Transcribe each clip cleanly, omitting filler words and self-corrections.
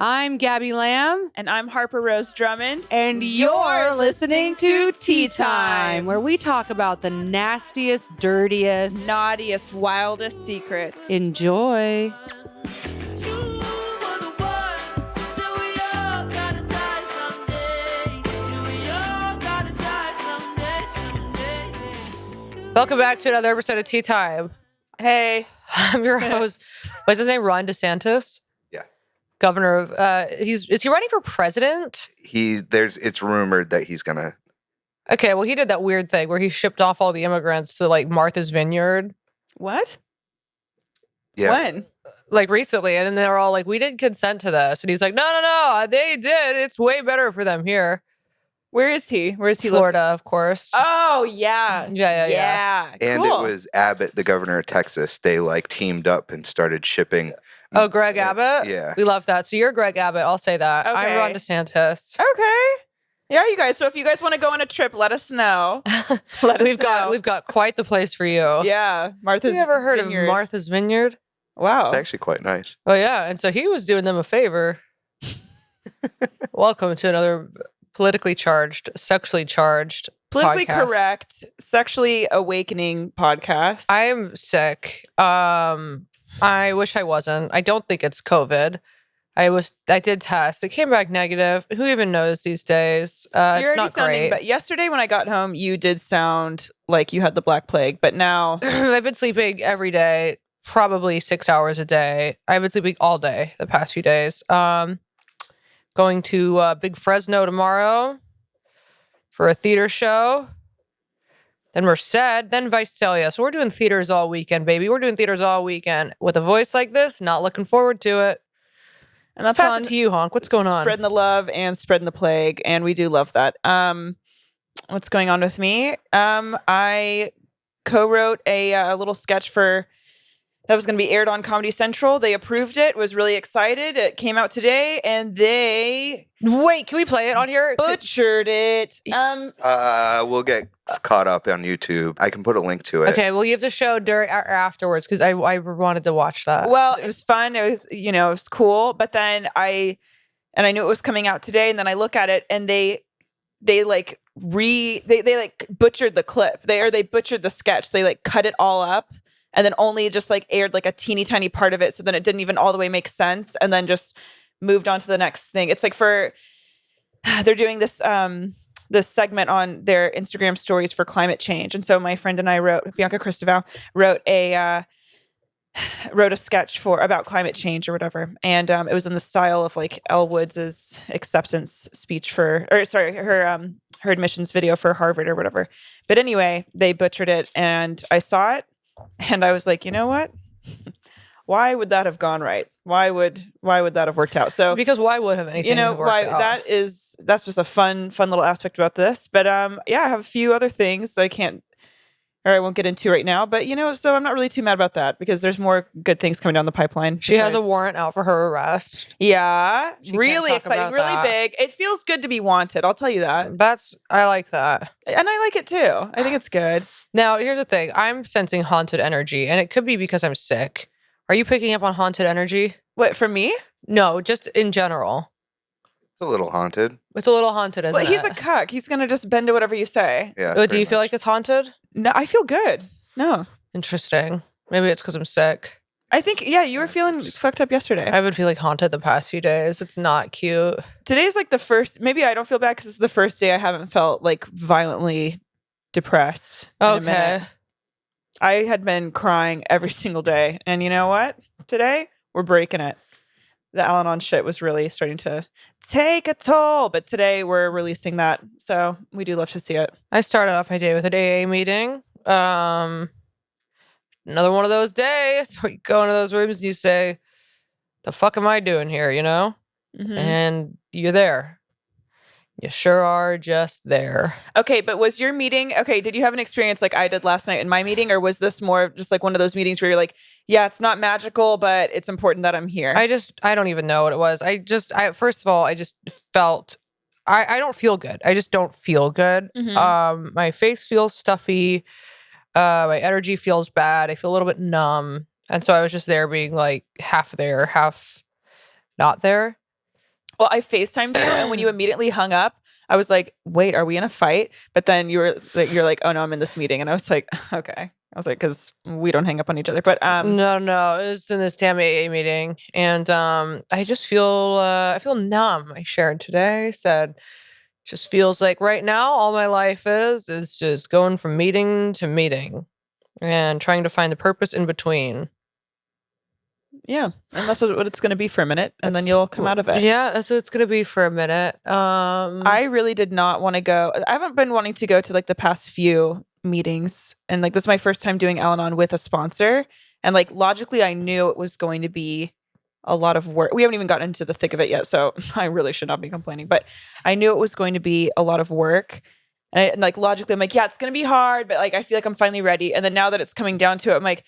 I'm Gabby Lamb. And I'm Harper-Rose Drummond. And you're listening to Tea Time, where we talk about the nastiest, dirtiest, naughtiest, wildest secrets. Enjoy. Welcome back to another episode of Tea Time. Hey. I'm your host. What's his name? Ron DeSantis? Yeah. Governor of, is he running for president? It's rumored that he's gonna. Okay, well, he did that weird thing where he shipped off all the immigrants to, like, Martha's Vineyard. What? Yeah. When? Like, recently, and then they were all like, we didn't consent to this. And he's like, no, they did. It's way better for them here. Where is he? Florida, of course. Oh, yeah. Yeah. And cool. it was Abbott, the governor of Texas. They like teamed up and started shipping. Oh, Greg Abbott? Yeah. We love that. So you're Greg Abbott. I'll say that. Okay. I'm Ron DeSantis. Okay. Yeah, you guys. So if you guys want to go on a trip, let us know. We've got quite the place for you. Yeah. Martha's Have you ever heard Vineyard. of Martha's Vineyard? Wow. It's actually quite nice. Oh, yeah. And so he was doing them a favor. Welcome to another politically charged, sexually charged Politically podcast. correct, sexually awakening podcast. I am sick. I wish I wasn't. I don't think it's COVID. I did test. It came back negative. Who even knows these days? It's not great. But yesterday when I got home, you did sound like you had the Black Plague. But now I've been sleeping every day, probably 6 hours a day. I've been sleeping all day the past few days. Going to Big Fresno tomorrow for a theater show. Then Merced, then Visalia. So we're doing theaters all weekend, baby. We're doing theaters all weekend. With a voice like this, not looking forward to it. and that's Pass on it to you, Honk. What's going on? Spreading the love and spreading the plague, and we do love that. What's going on with me? I co-wrote a little sketch that was going to be aired on Comedy Central. They approved it. Was really excited. It came out today, and they Wait, can we play it on here? butchered it. We'll get caught up on YouTube. I can put a link to it. Okay, well, you have to show during or afterwards because I wanted to watch that. Well, it was fun. It was, it was cool. But then I knew it was coming out today, and then I look at it, and they butchered the clip. They butchered the sketch. They like cut it all up. And then only just like aired like a teeny tiny part of it. So then it didn't even all the way make sense. And then just moved on to the next thing. It's like they're doing this segment on their Instagram stories for climate change. And so my friend and I Bianca Cristoval wrote a sketch about climate change or whatever. And it was in the style of like Elle Woods' acceptance speech her admissions video for Harvard or whatever. But anyway, they butchered it and I saw it. And I was like, you know what? Why would that have gone right? Why would that have worked out? So because why would have anything worked out? That's just a fun little aspect about this. But I have a few other things that I won't get into right now. But so I'm not really too mad about that because there's more good things coming down the pipeline. She has a warrant out for her arrest. Yeah, She really can't talk exciting, about really that. big. It feels good to be wanted. I'll tell you that. I like that. And I like it too. I think it's good. Now, here's the thing. I'm sensing haunted energy, and it could be because I'm sick. Are you picking up on haunted energy? What, from me? No, just in general. It's a little haunted. It's a little haunted, isn't Well, he's it? a cuck. He's going to just bend to whatever you say. Yeah. Oh, do you feel like it's haunted? No, I feel good. No. Interesting. Maybe it's because I'm sick. I think, you were feeling fucked up yesterday. I've been feeling haunted the past few days. It's not cute. Today's like the first, maybe I don't feel bad because it's the first day I haven't felt like violently depressed. In a minute. Okay. I had been crying every single day. And you know what? Today, we're breaking it. The Al-Anon shit was really starting to take a toll. But today, we're releasing that. So we do love to see it. I started off my day with an AA meeting. Another one of those days where you go into those rooms and you say, the fuck am I doing here, Mm-hmm. And you're there. You sure are just there. Okay, but was your meeting, did you have an experience like I did last night in my meeting, or was this more just like one of those meetings where you're like, yeah, it's not magical, but it's important that I'm here? I don't even know what it was. First of all, I just felt, I don't feel good. I just don't feel good. Mhm. My face feels stuffy. My energy feels bad. I feel a little bit numb. And so I was just there being like half there, half not there. Well, I FaceTimed you, and when you immediately hung up, I was like, "Wait, are we in a fight?" But then you're like, "Oh no, I'm in this meeting," and I was like, "Okay." I was like, "Because we don't hang up on each other." But No, it was in this damn AA meeting, and I just feel I feel numb. I shared today. Said just feels like right now all my life is just going from meeting to meeting and trying to find the purpose in between. yeah, and that's what it's going to be for a minute, and then That's you'll come out of it. Yeah, that's what it's gonna be for a minute. I really did not want to go. I haven't been wanting to go to like the past few meetings, and like this is my first time doing Al-Anon with a sponsor, and like logically, I knew it was going to be a lot of work. We haven't even gotten into the thick of it yet, so I really should not be complaining. But I knew it was going to be a lot of work, and like logically, I'm like, yeah, it's going to be hard, but like I feel like I'm finally ready. And then now that it's coming down to it, I'm like,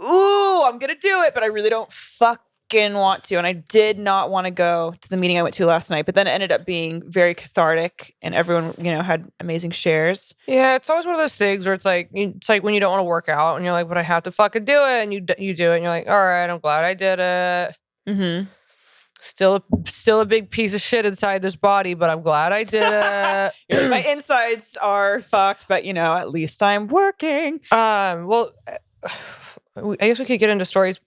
ooh, I'm gonna do it, but I really don't fucking want to. And I did not want to go to the meeting I went to last night, but then it ended up being very cathartic, and everyone, had amazing shares. Yeah, it's always one of those things where it's like when you don't want to work out and you're like, but I have to fucking do it, and you do it, and you're like, all right, I'm glad I did it. Mm-hmm. Still a big piece of shit inside this body, but I'm glad I did it. My insides are fucked, but at least I'm working. Well, I guess we could get into stories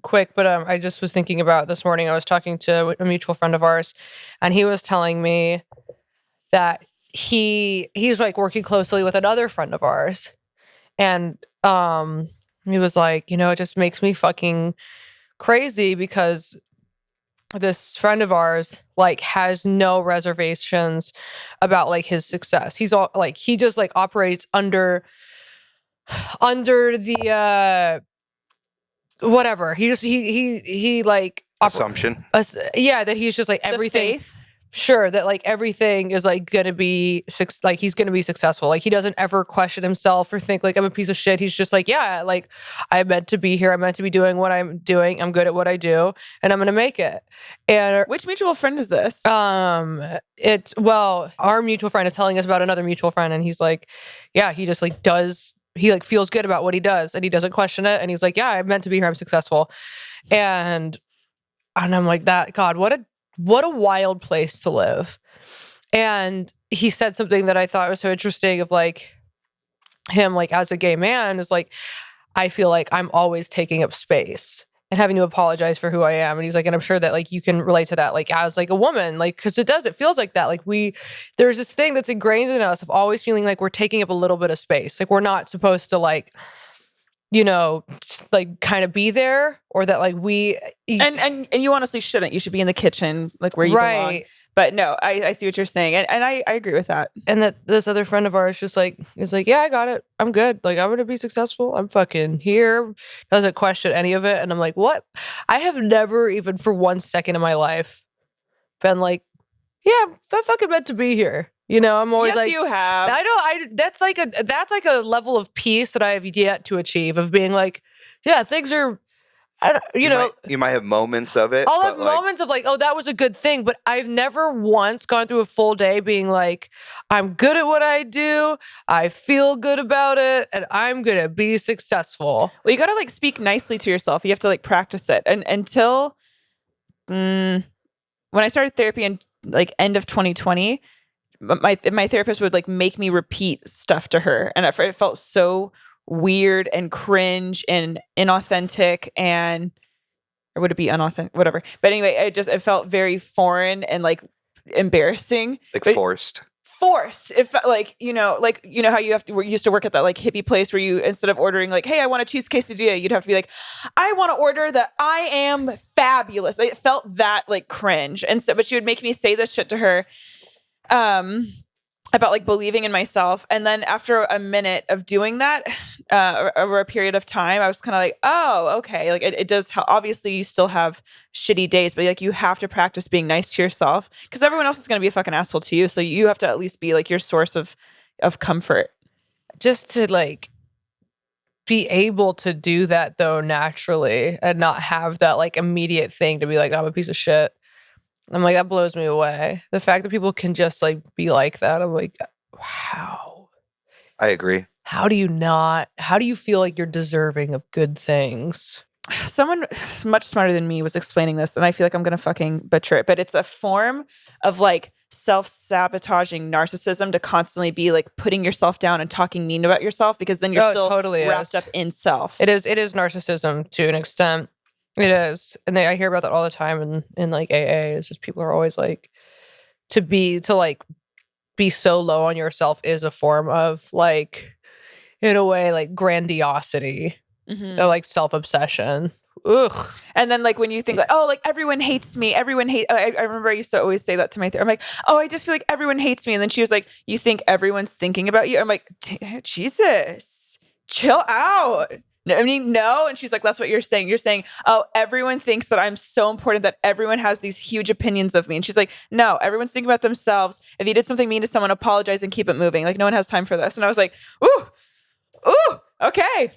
quick, but I just was thinking about this morning. I was talking to a mutual friend of ours, and he was telling me that he's like working closely with another friend of ours, and he was like, it just makes me fucking crazy because this friend of ours like has no reservations about like his success. He's all like he just like operates under the whatever. He like Assumption. yeah, that he's just like everything. The faith. Sure, that like everything is like gonna be like he's gonna be successful. Like he doesn't ever question himself or think like I'm a piece of shit. He's just like, yeah, like I'm meant to be here. I'm meant to be doing what I'm doing. I'm good at what I do, and I'm gonna make it. And Which mutual friend is this? our mutual friend is telling us about another mutual friend, and he's like, yeah, he just like does. He like feels good about what he does, and he doesn't question it. And he's like, yeah, I'm meant to be here. I'm successful, and I'm like, that God, what a wild place to live. And he said something that I thought was so interesting of like him, like as a gay man is like, I feel like I'm always taking up space and having to apologize for who I am. And he's like, and I'm sure that like you can relate to that, like as like a woman, like, cause it feels like that. Like there's this thing that's ingrained in us of always feeling like we're taking up a little bit of space. Like we're not supposed to like, like kind of be there, or that like and you honestly shouldn't. You should be in the kitchen, like where you belong. But no, I see what you're saying, and I agree with that. And that this other friend of ours just like is like, yeah, I got it. I'm good. Like I'm gonna be successful. I'm fucking here. Doesn't question any of it. And I'm like, what? I have never even for 1 second in my life been like, yeah, I'm fucking meant to be here. I'm always yes, like, you have. That's like a level of peace that I have yet to achieve of being like, yeah, things are, You might have moments of it. I'll have moments of like, oh, that was a good thing, but I've never once gone through a full day being like, I'm good at what I do, I feel good about it, and I'm gonna be successful. Well, you gotta like speak nicely to yourself. You have to like practice it, and until when I started therapy in like end of 2020. My therapist would like make me repeat stuff to her, and it felt so weird and cringe and inauthentic, or would it be unauthentic? Whatever. But anyway, it felt very foreign and like embarrassing, forced. It felt like how we used to work at that like hippie place where you, instead of ordering like, hey, I want a cheese quesadilla, you'd have to be like, I want to order the I am fabulous. It felt that like cringe, and so but she would make me say this shit to her. About like believing in myself. And then after a minute of doing that, over a period of time, I was kind of like, oh, okay. Like it does help. Obviously you still have shitty days, but like you have to practice being nice to yourself, because everyone else is going to be a fucking asshole to you. So you have to at least be like your source of comfort. Just to like be able to do that though naturally and not have that like immediate thing to be like, I'm a piece of shit. I'm like, that blows me away. The fact that people can just like be like that. I'm like, wow. I agree. How do you feel like you're deserving of good things? someone much smarter than me was explaining this, and I feel like I'm gonna fucking butcher it, but it's a form of like self-sabotaging narcissism to constantly be like putting yourself down and talking mean about yourself, because then you're Oh, it still totally wrapped is. up in self. It is narcissism to an extent. It is. And I hear about that all the time in like AA. It's just people are always like to be so low on yourself is a form of like, in a way, like grandiosity. Mhm. Or like self-obsession. Ugh. And then like when you think like, oh, like everyone hates me, I remember I used to always say that to my therapist. I'm like, oh, I just feel like everyone hates me. And then she was like, you think everyone's thinking about you? I'm like, Jesus, chill out. No, I mean, no. And she's like, that's what you're saying. You're saying, oh, everyone thinks that I'm so important, that everyone has these huge opinions of me. And she's like, no, everyone's thinking about themselves. If you did something mean to someone, apologize and keep it moving. Like no one has time for this. And I was like, ooh, okay.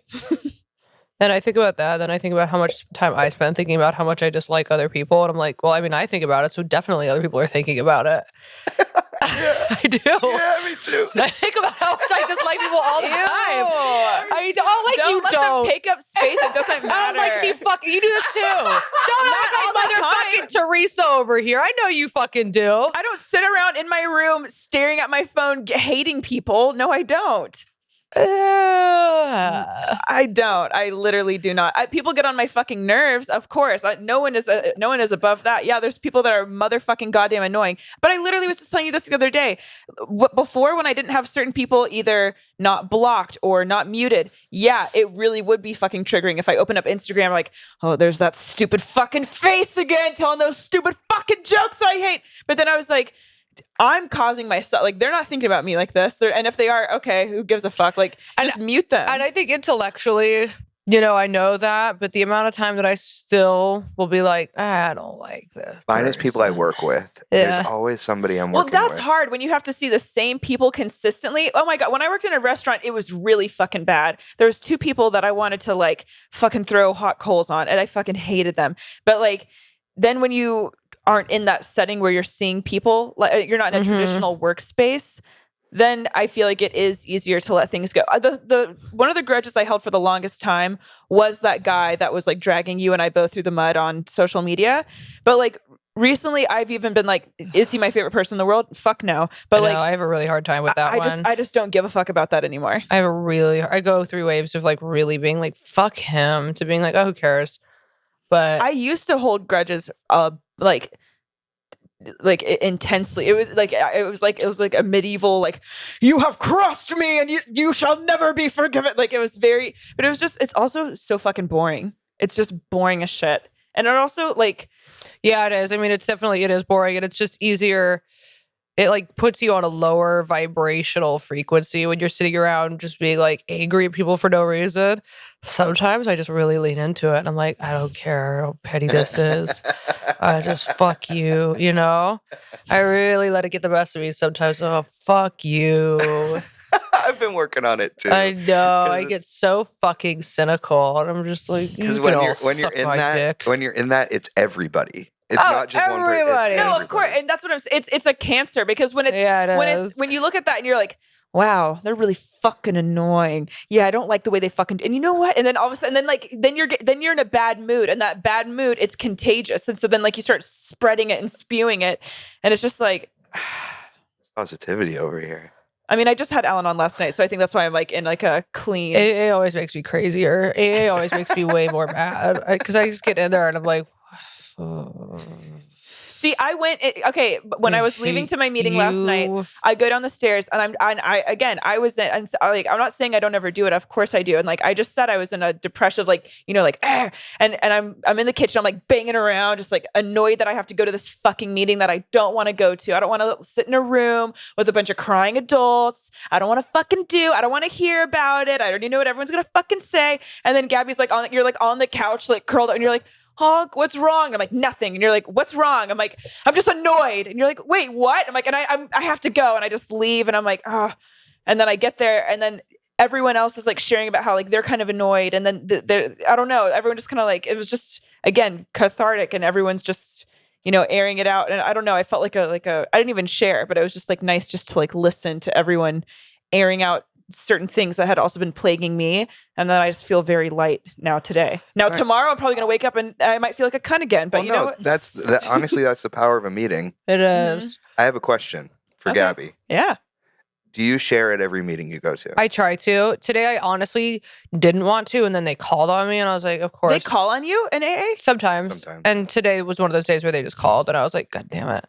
And I think about that. Then I think about how much time I spend thinking about how much I dislike other people. And I'm like, well, I mean, I think about it. So definitely other people are thinking about it. I do. Yeah, me too. I think about how much I dislike people all the time. I don't let them take up space. It doesn't matter. I'm like, you do this too. Don't act all like the motherfucking Teresa over here. I know you fucking do. I don't sit around in my room staring at my phone, hating people. No, I don't. I don't. I literally do not. People get on my fucking nerves. Of course, no one is above that. Yeah, there's people that are motherfucking goddamn annoying. But I literally was just telling you this the other day. Before, when I didn't have certain people either not blocked or not muted, yeah, it really would be fucking triggering if I open up Instagram like, oh, there's that stupid fucking face again telling those stupid fucking jokes I hate. But then I was like, I'm causing myself, like, they're not thinking about me like this. And if they are, okay, who gives a fuck? Like, just mute them. And I think intellectually, I know that, but the amount of time that I still will be like, I don't like this. Mine is people I work with. Yeah. There's always somebody I'm working with. Well, that's hard when you have to see the same people consistently. Oh my God. When I worked in a restaurant, it was really fucking bad. There was 2 people that I wanted to like fucking throw hot coals on, and I fucking hated them. But like, then when you aren't in that setting where you're seeing people, like you're not in a traditional workspace, then I feel like it is easier to let things go. The one of the grudges I held for the longest time was that guy that was like dragging you and I both through the mud on social media. But like recently I've even been like, is he my favorite person in the world? Fuck no. But I have a really hard time with that one. I just don't give a fuck about that anymore. I go through waves of like really being like, fuck him, to being like, oh, who cares? But I used to hold grudges like intensely. It was like a medieval, like, you have crossed me and you shall never be forgiven. Like, it was very, but it's also so fucking boring. It's just boring as shit. And it also like, yeah, it is. I mean, it is boring, and it's just easier. It like puts you on a lower vibrational frequency when you're sitting around just being like angry at people for no reason. Sometimes I just really lean into it and I'm like, I don't care how petty this is. I just fuck you, I really let it get the best of me sometimes. Oh, fuck you. I've been working on it too. I know. I get so fucking cynical, and I'm just like, because when you're in that, it's everybody. It's not just everybody. one person. No, of course, and that's what I'm saying. It's a cancer, because when you look at that and you're like, wow, they're really fucking annoying. Yeah, I don't like the way they fucking. And you know what? And then all of a sudden, then you're in a bad mood, and that bad mood, it's contagious, and so then like you start spreading it and spewing it, and it's just like positivity over here. I mean, I just had Alan on last night, so I think that's why I'm like in like a clean. AA always makes me crazier. AA always makes me way more mad, because I just get in there and I'm like. See, I went. When I was leaving to my meeting last night, I go down the stairs, and I was in, and so, like, I'm not saying I don't ever do it. Of course I do. And like I just said, I was in a depressive, like, and I'm in the kitchen. I'm like banging around, just like annoyed that I have to go to this fucking meeting that I don't want to go to. I don't want to sit in a room with a bunch of crying adults. I don't want to hear about it. I already know what everyone's gonna fucking say. And then Gabby's like you're like on the couch, like curled up, and you're like, honk, what's wrong? I'm like, nothing. And you're like, what's wrong? I'm like, I'm just annoyed. And you're like, wait, what? I'm like, and I have to go. And I just leave. And I'm like, oh. And then I get there, and then everyone else is like sharing about how like they're kind of annoyed. And then I don't know, everyone just kind of like, it was just, again, cathartic, and everyone's just, airing it out. And I don't know, I felt like I didn't even share, but it was just like nice just to like listen to everyone airing out certain things that had also been plaguing me. And then I just feel very light now today. Now, Nice. tomorrow I'm probably going to wake up and I might feel like a cunt again. But Well, you know no, what? honestly, that's the power of a meeting. It is. I have a question for Okay. Gabby. Yeah. Do you share at every meeting you go to? I try to. Today, I honestly didn't want to, and then they called on me, and I was like, of course. They call on you in AA? Sometimes. And today was one of those days where they just called, and I was like, God damn it.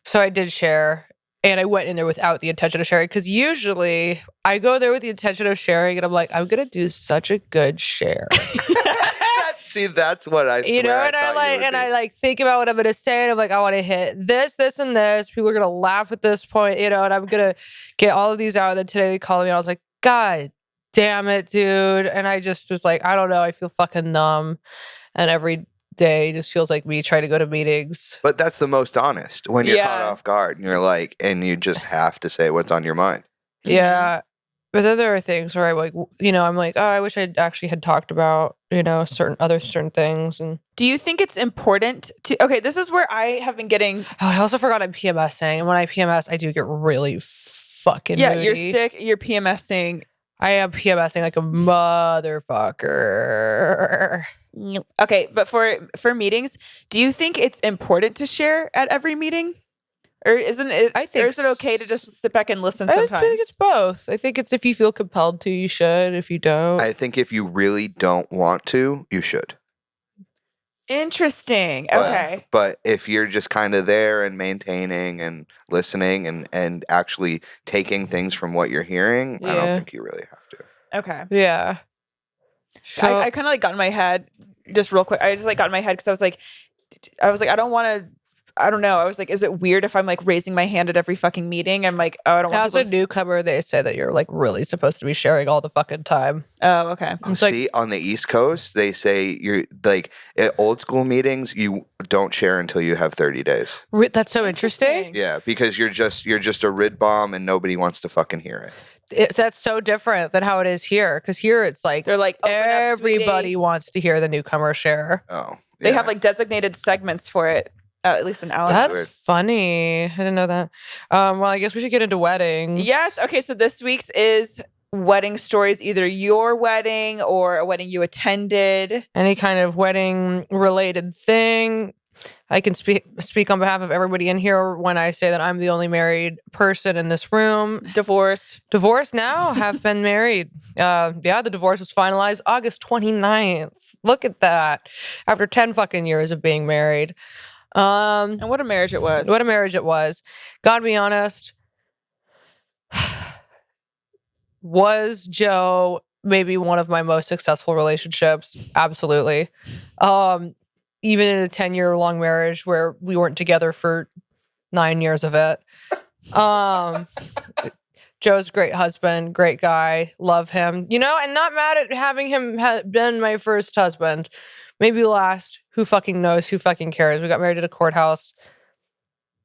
So I did share, and I went in there without the intention of sharing, because usually I go there with the intention of sharing, and I'm like, I'm going to do such a good share. See, that's what I. You know, and I think about what I'm gonna say, and I'm like, I want to hit this, this, and this. People are gonna laugh at this point, you know, and I'm gonna get all of these out. And then today they called me, and I was like, God damn it, dude. And I just was like, I don't know, I feel fucking numb, and every day just feels like me trying to go to meetings. But that's the most honest when you're caught off guard, and you're like, and you just have to say what's on your mind. Yeah. But then there are things where I like, you know, I'm like, oh, I wish I actually had talked about, you know, certain things. And do you think it's important to? Okay, this is where I have been getting. Oh, I also forgot I'm PMSing, and when I PMS, I do get really fucking moody. You're sick. You're PMSing. I am PMSing like a motherfucker. Okay, but for meetings, do you think it's important to share at every meeting? Or isn't it? I think or is it okay to just sit back and listen sometimes? I think it's both. I think it's if you feel compelled to, you should. If you don't, I think if you really don't want to, you should. Interesting. But, okay. But if you're just kind of there and maintaining and listening and actually taking things from what you're hearing, I don't think you really have to. Okay. Yeah. So I kind of like got in my head just real quick. I just like got in my head because I was like, I don't want to. I don't know. I was like, is it weird if I'm like raising my hand at every fucking meeting? I'm like, oh, I don't want as a newcomer, they say that you're like really supposed to be sharing all the fucking time. Oh, okay. Oh, see, on the East Coast, they say you're like at old school meetings, you don't share until you have 30 days. That's so interesting. Yeah, because you're just a rid bomb and nobody wants to fucking hear it. That's so different than how it is here. Because here it's like they're like, oh, everybody wants to hear the newcomer share. Oh, they have like designated segments for it. At least in Alex. That's funny. I didn't know that. Well, I guess we should get into weddings. Yes. Okay. So this week's is wedding stories, either your wedding or a wedding you attended. Any kind of wedding related thing. I can speak on behalf of everybody in here when I say that I'm the only married person in this room. Divorced now, have been married. The divorce was finalized August 29th. Look at that. After 10 fucking years of being married. And what a marriage it was. Gotta be honest. Was Joe maybe one of my most successful relationships? Absolutely. Even in a 10-year-long marriage where we weren't together for 9 years of it. Joe's a great husband, great guy, love him. You know, and not mad at having him been my first husband. Maybe last. Who fucking knows? Who fucking cares? We got married at a courthouse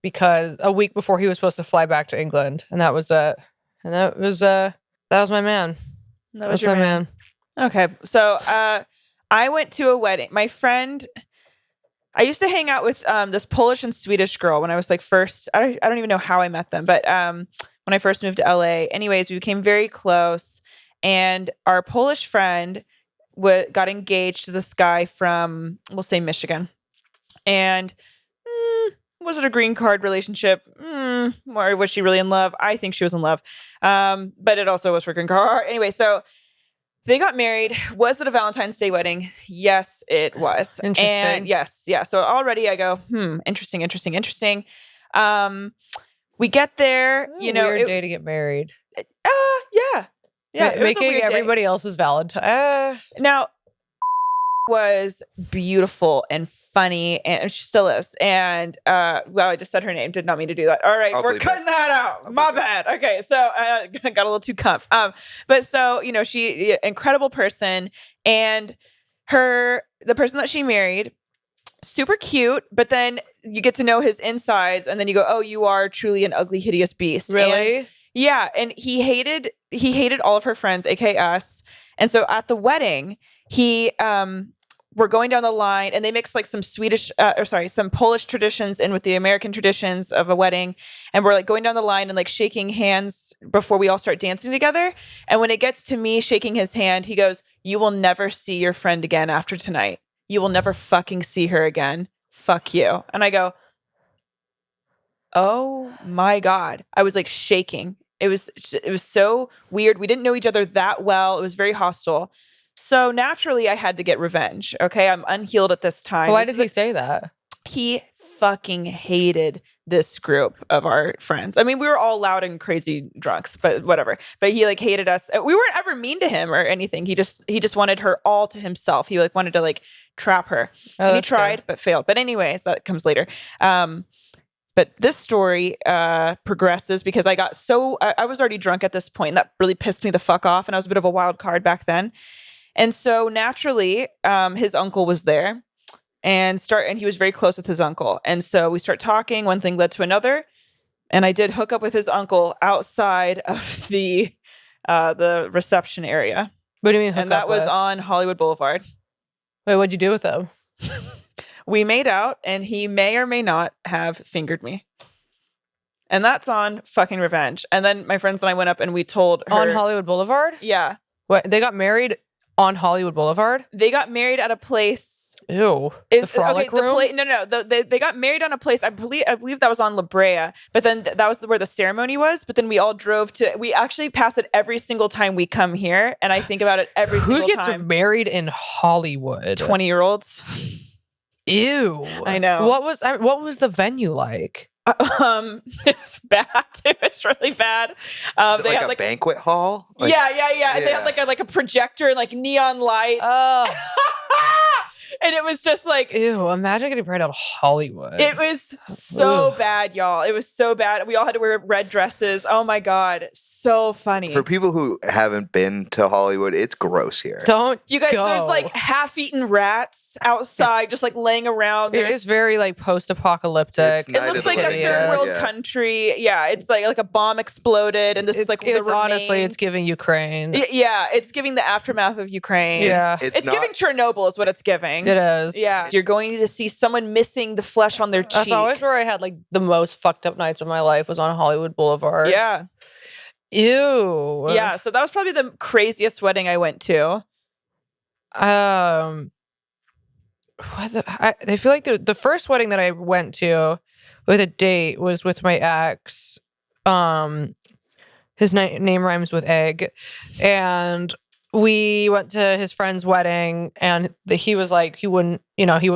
because a week before he was supposed to fly back to England, and that was it. And that was my man. That was your man. Okay, so I went to a wedding. My friend, I used to hang out with this Polish and Swedish girl when I was like first. I don't even know how I met them, but when I first moved to LA, anyways, we became very close, and our Polish friend got engaged to this guy from, we'll say, Michigan. And was it a green card relationship? Or was she really in love? I think she was in love. But it also was for green card. Anyway, so they got married. Was it a Valentine's Day wedding? Yes, it was. Interesting. And yes. Yeah. So already I go, interesting. We get there, weird day to get married. Yeah. Yeah, making everybody else's Valentine. Now, was beautiful and funny, and she still is. And I just said her name. Did not mean to do that. All right, we're cutting that out. My bad. Okay, so I got a little too comf. But so she incredible person, and the person that she married, super cute. But then you get to know his insides, and then you go, oh, you are truly an ugly, hideous beast. Really? Yeah, and he hated all of her friends, aka us. And so at the wedding, he we're going down the line, and they mix like some some Polish traditions in with the American traditions of a wedding. And we're like going down the line and like shaking hands before we all start dancing together. And when it gets to me shaking his hand, he goes, "You will never see your friend again after tonight. You will never fucking see her again. Fuck you." And I go, oh my God. I was like shaking. It was so weird. We didn't know each other that well. It was very hostile. So naturally I had to get revenge. Okay. I'm unhealed at this time. Why did he say that? He fucking hated this group of our friends. I mean, we were all loud and crazy drunks, but whatever. But he like hated us. We weren't ever mean to him or anything. He just wanted her all to himself. He like wanted to like trap her. And he tried, but failed. But anyways, that comes later. But this story progresses because I was already drunk at this point, and that really pissed me the fuck off. And I was a bit of a wild card back then. And so naturally, his uncle was there and he was very close with his uncle. And so we start talking, one thing led to another. And I did hook up with his uncle outside of the reception area. What do you mean hook And that up was with? on Hollywood Boulevard. Wait, what'd you do with him? We made out, and he may or may not have fingered me. And that's on fucking revenge. And then my friends and I went up and we told her. On Hollywood Boulevard? Yeah. What? They got married on Hollywood Boulevard? They got married at a place. Ew. The Frolic Room? No. They got married on a place. I believe that was on La Brea. But then that was where the ceremony was. But then we all drove to. We actually pass it every single time we come here, and I think about it every single time. Who gets married in Hollywood? 20-year-olds. Ew. I know. What was the venue like? It was bad. It was really bad. They had a banquet hall. Yeah. They had like a projector and like neon lights. Oh. And it was just like, Ew, imagine getting married out of Hollywood. it was so bad, y'all. It was so bad. We all had to wear red dresses. Oh my God. So funny. For people who haven't been to Hollywood, it's gross here. Don't You guys, go. there's like half-eaten rats outside just like laying around. It is very like post-apocalyptic. It's It looks of like the a living third dead, world yeah. country. Yeah, it's like a bomb exploded, and this is like it's the honestly, remains. it's giving Ukraine. Yeah, it's giving the aftermath of Ukraine. Yeah. It's not, giving Chernobyl is what it's giving. It is. Yeah. You're going to see someone missing the flesh on their cheek. That's always where I had like the most fucked up nights of my life was on Hollywood Boulevard. Yeah. Ew. Yeah. So that was probably the craziest wedding I went to. I feel like the first wedding that I went to with a date was with my ex. His name rhymes with egg, and we went to his friend's wedding, and he was like, he wouldn't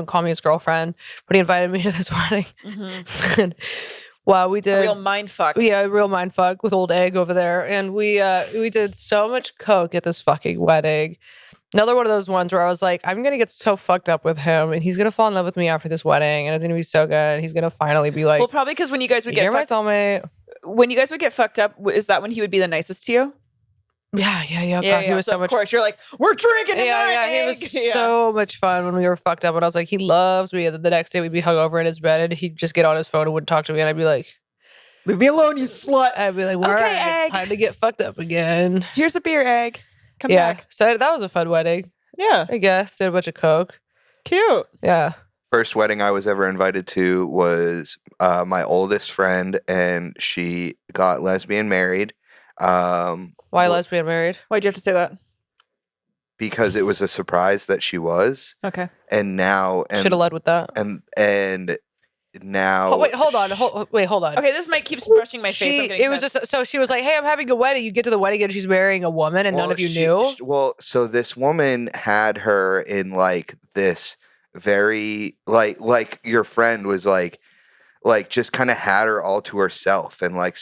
call me his girlfriend, but he invited me to this wedding. Mm-hmm. And, wow, we did A real mind fuck. Yeah, a real mind fuck with old egg over there, and we did so much coke at this fucking wedding. Another one of those ones where I was like, I'm gonna get so fucked up with him, and he's gonna fall in love with me after this wedding, and it's gonna be so good. And he's gonna finally be like, Well, probably because when you guys would get "You're my fucked, soulmate." when you guys would get fucked up, is that when he would be the nicest to you? Yeah. God, he was so much. Of course, you're like, we're drinking tonight. Yeah, he egg." was Yeah. so much fun when we were fucked up. And I was like, he loves me. And then the next day we'd be hung over in his bed, and he'd just get on his phone and wouldn't talk to me, and I'd be like, Leave me alone, you slut. I'd be like, all Okay, right, egg. time to get fucked up again. Here's a beer, egg. Come Yeah, back. so that was a fun wedding. Yeah. I guess did a bunch of coke. Cute. Yeah. First wedding I was ever invited to was my oldest friend, and she got lesbian married. Why lesbian married? Why'd you have to say that? Because it was a surprise that she was, Okay. and now Should have led with that. and now. Oh, wait, hold on. Hold on. Okay, this mic keeps brushing my face. I'm getting It was pissed. just so she was like, "Hey, I'm having a wedding." You get to the wedding and she's marrying a woman, and none of you knew. So this woman had her in like this very like your friend was like just kind of had her all to herself, and like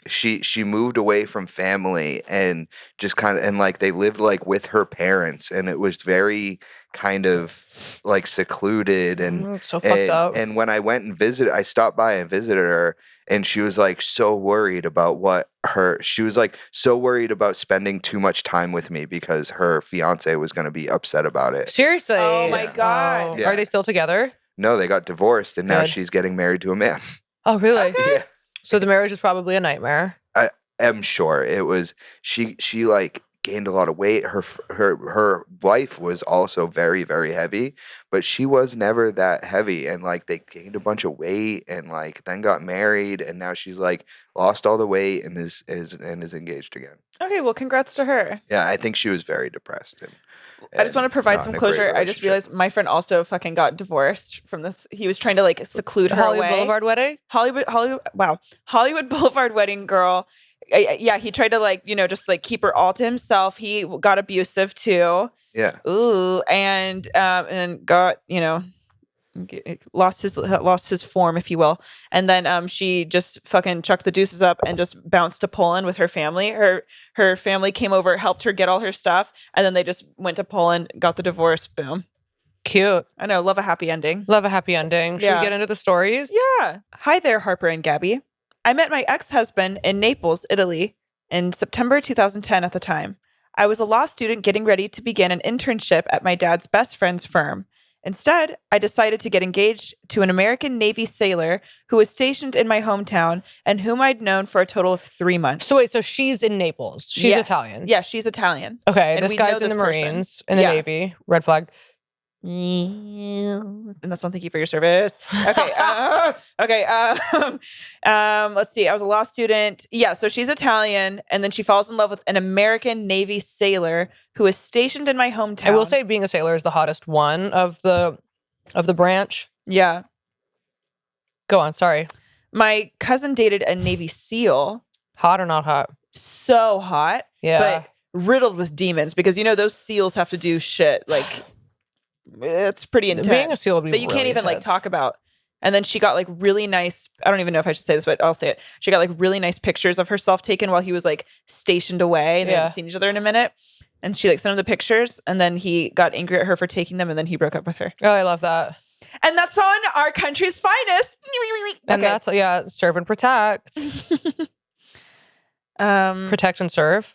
she moved away from family and just kind of, and like they lived like with her parents, and it was very kind of like secluded and So fucked up. And when I went and visited, I stopped by and visited her, and she was like so worried about she was like so worried about spending too much time with me because her fiance was going to be upset about it. Seriously. Oh my Yeah. God. Oh. Yeah. Are they still together? No, they got divorced, and now Good. she's getting married to a man. Oh, really? Okay. Yeah. So the marriage was probably a nightmare. I'm sure it was. She like gained a lot of weight. Her wife was also very, very heavy, but she was never that heavy. And like they gained a bunch of weight and like then got married, and now she's like lost all the weight and is engaged again. Okay, well, congrats to her. Yeah, I think she was very depressed. I just want to provide not some in a great closure. I just relationship. realized my friend also fucking got divorced from this. He was trying to like seclude her Hollywood away. Boulevard wedding. Hollywood Boulevard wedding girl. Yeah, he tried to like, just like keep her all to himself. He got abusive too. Yeah. Ooh, and got, lost his form, if you will. And then she just fucking chucked the deuces up and just bounced to Poland with her family. Her family came over, helped her get all her stuff, and then they just went to Poland, got the divorce. Boom. Cute. I know, love a happy ending. Love a happy ending. Should Yeah. we get into the stories? Yeah. Hi there, Harper and Gabby. I met my ex-husband in Naples, Italy, in September 2010 at the time. I was a law student getting ready to begin an internship at my dad's best friend's firm. Instead, I decided to get engaged to an American Navy sailor who was stationed in my hometown and whom I'd known for a total of 3 months. So wait, so she's in Naples. She's Yes. Italian. Yeah, she's Italian. Okay, And this we know guy's in this the person. Marines, in the Yeah. Navy. Red flag. And that's on thank you for your service. Okay. Let's see. I was a law student. Yeah. So she's Italian, and then she falls in love with an American Navy sailor who is stationed in my hometown. I will say being a sailor is the hottest one of the branch. yeah. Go on, sorry. My cousin dated a Navy SEAL. Hot or not hot? So hot, Yeah. but riddled with demons because those SEALs have to do shit like it's pretty intense. Being a SEAL would be that you can't really even like intense. talk about. And then she got like really nice. I don't even know if I should say this, but I'll say it. She got like really nice pictures of herself taken while he was like stationed away and they Yeah. hadn't seen each other in a minute. And she like sent him the pictures, and then he got angry at her for taking them, and then he broke up with her. Oh, I love that. And that's on our country's finest. And Okay. that's, serve and protect. Protect and serve.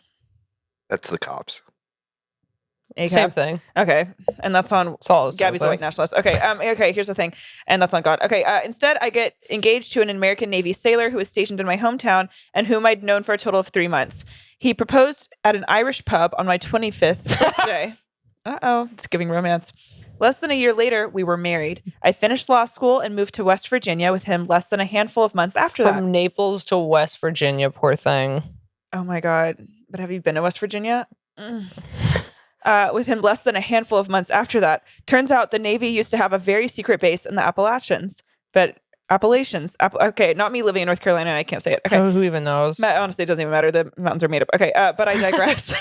That's the cops. Same thing. Okay. And that's on It's all the same Gabby's a thing. white nationalist. Okay. Okay. Here's the thing. And that's on God. Okay. Instead, I get engaged to an American Navy sailor who was stationed in my hometown and whom I'd known for a total of 3 months. He proposed at an Irish pub on my 25th birthday. It's giving romance. Less than a year later, we were married. I finished law school and moved to West Virginia with him less than a handful of months after that. From Naples to West Virginia, poor thing. Oh my God. But have you been to West Virginia? With him less than a handful of months after that. Turns out the Navy used to have a very secret base in the Appalachians. Okay, not me living in North Carolina, and I can't say it. Okay. Who even knows? Honestly, it doesn't even matter. The mountains are made up. Okay, but I digress.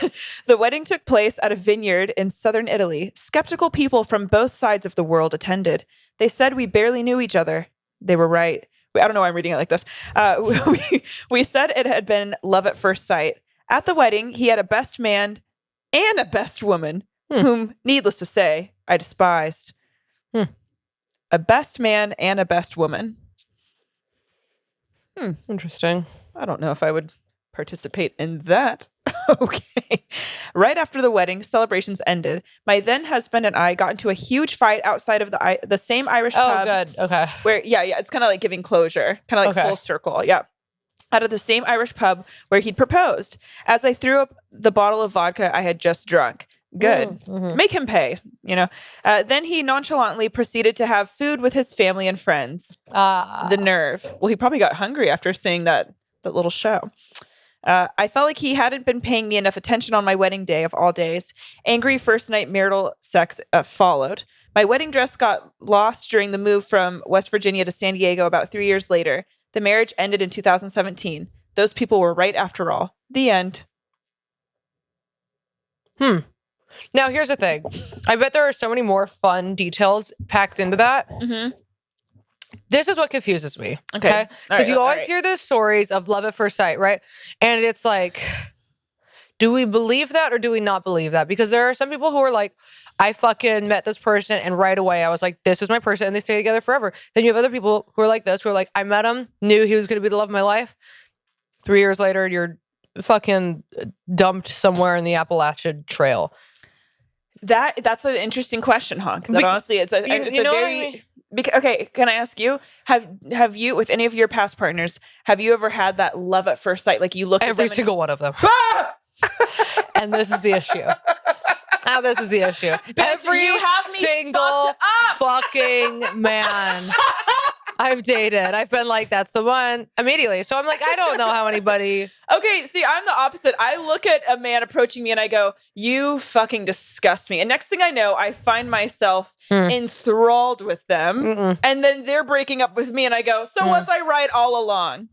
The wedding took place at a vineyard in southern Italy. Skeptical people from both sides of the world attended. They said we barely knew each other. They were right. I don't know why I'm reading it like this. We said it had been love at first sight. At the wedding, he had a best man and a best woman, whom, needless to say, I despised. A best man and a best woman. Interesting. I don't know if I would participate in that. Okay. Right after the wedding, celebrations ended. My then husband and I got into a huge fight outside of the same Irish Oh, pub. good. Okay. Where, yeah, it's kind of like giving closure, kind of like Okay. full circle. Yeah. Out of the same Irish pub where he'd proposed. As I threw up the bottle of vodka I had just drunk. Good. Make him pay, Then he nonchalantly proceeded to have food with his family and friends. The nerve. Well, he probably got hungry after seeing that little show. I felt like he hadn't been paying me enough attention on my wedding day of all days. Angry first night marital sex followed. My wedding dress got lost during the move from West Virginia to San Diego about 3 years later. The marriage ended in 2017. Those people were right after all. The end. Now, here's the thing. I bet there are so many more fun details packed into that. This is what confuses me. Okay. Because you always right. hear these stories of love at first sight, right? And it's like, do we believe that or do we not believe that? Because there are some people who are like, I fucking met this person and right away I was like, this is my person, and they stay together forever. Then you have other people who are like this, who are like, I met him, knew he was going to be the love of my life. 3 years later, you're fucking dumped somewhere in the Appalachian Trail. That's an interesting question, Honk. That honestly, it's a you know what I very. mean? Okay, can I ask you? Have you, with any of your past partners, have you ever had that love at first sight? Like you look at them Every and- single one of them. And this is the issue. Now this is the issue. Every you have me single fucked up. fucking man I've dated, I've been like, that's the one immediately. So I'm like, I don't know how anybody. Okay, see, I'm the opposite. I look at a man approaching me and I go, you fucking disgust me. And next thing I know, I find myself enthralled with them. Mm-mm. And then they're breaking up with me and I go, so was I right all along?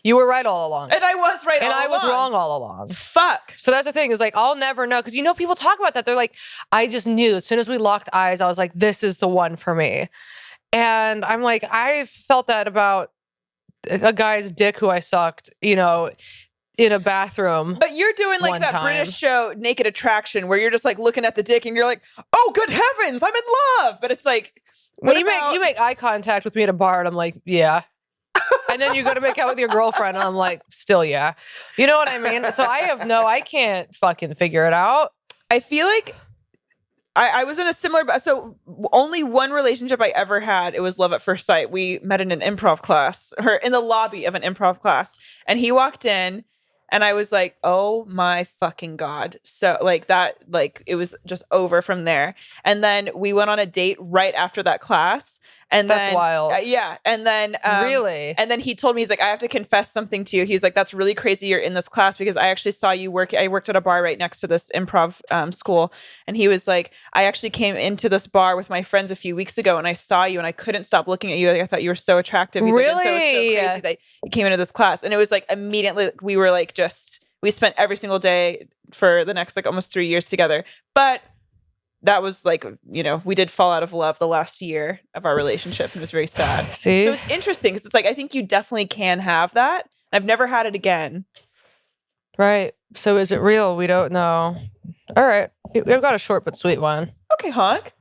You were right all along. And I was right all along. And I was wrong all along. Fuck. So that's the thing is like, I'll never know. Because people talk about that. They're like, I just knew as soon as we locked eyes, I was like, this is the one for me. And I'm like, I felt that about a guy's dick who I sucked, in a bathroom. But you're doing like that British show, Naked Attraction, where you're just like looking at the dick and you're like, oh, good heavens, I'm in love. But it's like, when you make eye contact with me at a bar and I'm like, yeah. And then you go to make out with your girlfriend and I'm like, still yeah. You know what I mean? So I can't fucking figure it out. I feel like I was in a similar, so only one relationship I ever had, it was love at first sight. We met in an improv class, or in the lobby of an improv class. And he walked in and I was like, oh my fucking God. So like that, like it was just over from there. And then we went on a date right after that class. And that's wild. Yeah. And then really? And then he told me, he's like, I have to confess something to you. He's like, that's really crazy you're in this class because I actually saw you work. I worked at a bar right next to this improv school. And he was like, I actually came into this bar with my friends a few weeks ago and I saw you and I couldn't stop looking at you. Like, I thought you were so attractive. He's really? Like, and so it was so crazy that you came into this class. And it was like immediately we were like we spent every single day for the next like almost 3 years together. But that was like, we did fall out of love the last year of our relationship and it was very sad. See? So it's interesting because it's like, I think you definitely can have that. I've never had it again. Right. So is it real? We don't know. All right. We've got a short but sweet one. Okay, honk.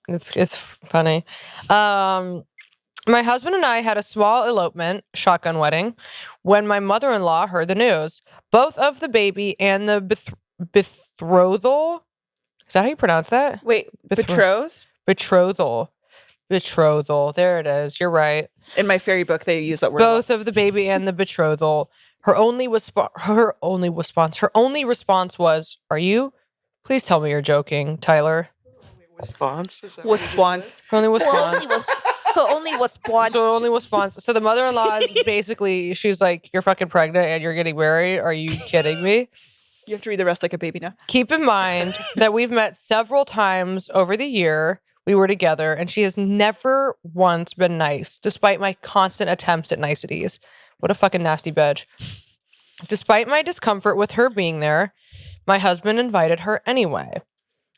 It's funny. My husband and I had a small elopement, shotgun wedding, when my mother-in-law heard the news. Both of the baby and the betrothal. Is that how you pronounce that? Wait, betrothed? Betrothal. There it is. You're right. In my fairy book, they use that word. Both of the baby and the betrothal. Her only response was, "Are you? Please tell me you're joking, Tyler." Response? Her only response. So the mother-in-law is basically, she's like, "You're fucking pregnant and you're getting married. Are you kidding me?" You have to read the rest like a baby now. Keep in mind that we've met several times over the year we were together, and she has never once been nice, despite my constant attempts at niceties. What a fucking nasty bitch. Despite my discomfort with her being there, my husband invited her anyway.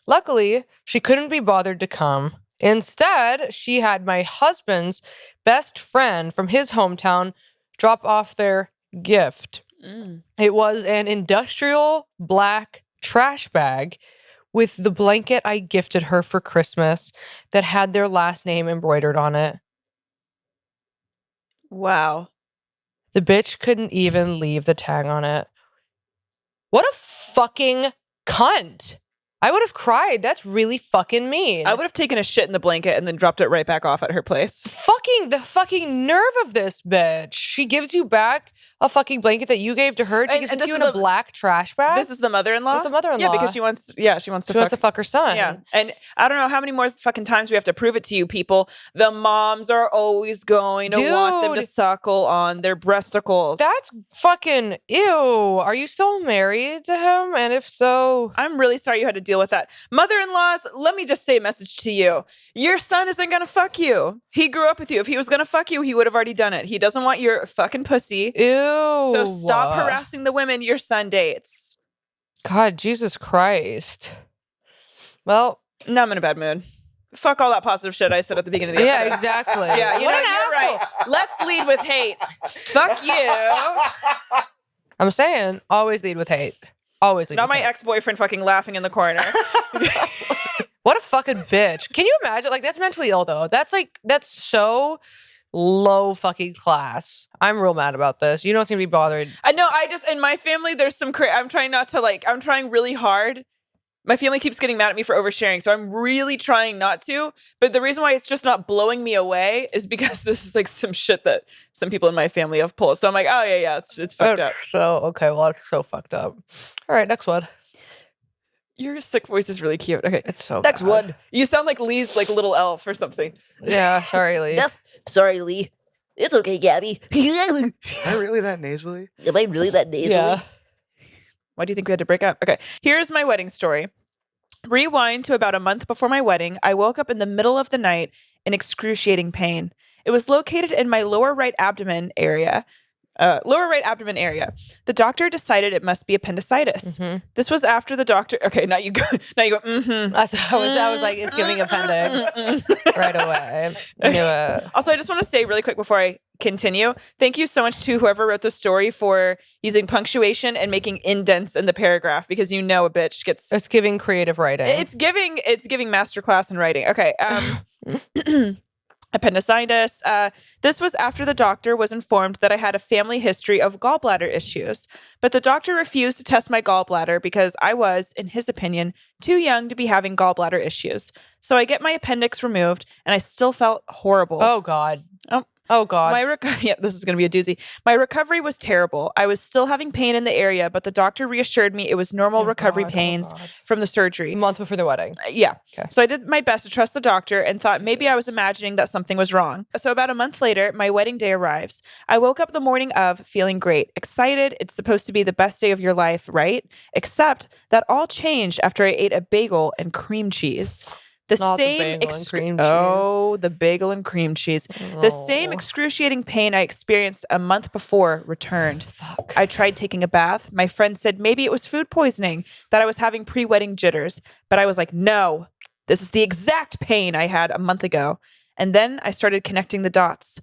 Luckily, she couldn't be bothered to come. Instead, she had my husband's best friend from his hometown drop off their gift. It was an industrial black trash bag with the blanket I gifted her for Christmas that had their last name embroidered on it. Wow. The bitch couldn't even leave the tag on it. What a fucking cunt. I would have cried. That's really fucking mean. I would have taken a shit in the blanket and then dropped it right back off at her place. The fucking nerve of this bitch. She gives you back a fucking blanket that you gave to her. She gives it to you in a black trash bag. This is the mother-in-law? It's the mother-in-law. Yeah, because she wants to fuck her son. Yeah. And I don't know how many more fucking times we have to prove it to you people. The moms are always going to want them to suckle on their breasticles. That's fucking ew. Are you still married to him? And if so, I'm really sorry you had to deal with that. Mother-in-laws, let me just say a message to you. Your son isn't going to fuck you. He grew up with you. If he was going to fuck you, he would have already done it. He doesn't want your fucking pussy. Ew. So stop harassing the women your son dates. God, Jesus Christ. Well, now I'm in a bad mood. Fuck all that positive shit I said at the beginning of the episode. Yeah, exactly. Yeah, you're right. Let's lead with hate. Fuck you. I'm saying, always lead with hate. Always lead Not with my hate. ex-boyfriend fucking laughing in the corner. What a fucking bitch. Can you imagine? Like, that's mentally ill, though. That's so low fucking class. I'm real mad about this. You don't seem to be bothered. I know. In my family, there's some I'm trying not to I'm trying really hard. My family keeps getting mad at me for oversharing, so I'm really trying not to. But the reason why it's just not blowing me away is because this is like some shit that some people in my family have pulled. So I'm like, oh yeah, it's fucked up. So, okay, well, it's so fucked up. All right, next one. Your sick voice is really cute. Okay. It's so Next bad. one. You sound like Lee's like little elf or something. Yeah, sorry, Lee. Sorry, Lee. It's okay, Gabby. Am I really that nasally? Am I really that nasally? Yeah. Why do you think we had to break up? Okay. Here's my wedding story. Rewind to about a month before my wedding. I woke up in the middle of the night in excruciating pain. It was located in my lower right abdomen area. The doctor decided it must be appendicitis. This was after the doctor. Okay, now you go. Mm-hmm. I was like, it's giving appendix right away. I knew it. Also, I just want to say really quick before I continue, thank you so much to whoever wrote the story for using punctuation and making indents in the paragraph, because you know a bitch gets. It's giving creative writing. It's giving masterclass in writing. Okay. Appendicitis. This was after the doctor was informed that I had a family history of gallbladder issues, but the doctor refused to test my gallbladder because I was, in his opinion, too young to be having gallbladder issues. So I get my appendix removed, and I still felt horrible. Oh God. Oh, God. This is going to be a doozy. My recovery was terrible. I was still having pain in the area, but the doctor reassured me it was normal recovery pains from the surgery. A month before the wedding. Yeah. Okay. So I did my best to trust the doctor and thought maybe I was imagining that something was wrong. So about a month later, my wedding day arrives. I woke up the morning of feeling great, excited. It's supposed to be the best day of your life, right? Except that all changed after I ate a bagel and cream cheese. The bagel and cream cheese. Oh, the bagel and cream cheese. The same excruciating pain I experienced a month before returned. Fuck. I tried taking a bath. My friend said maybe it was food poisoning, that I was having pre-wedding jitters. But I was like, no, this is the exact pain I had a month ago. And then I started connecting the dots.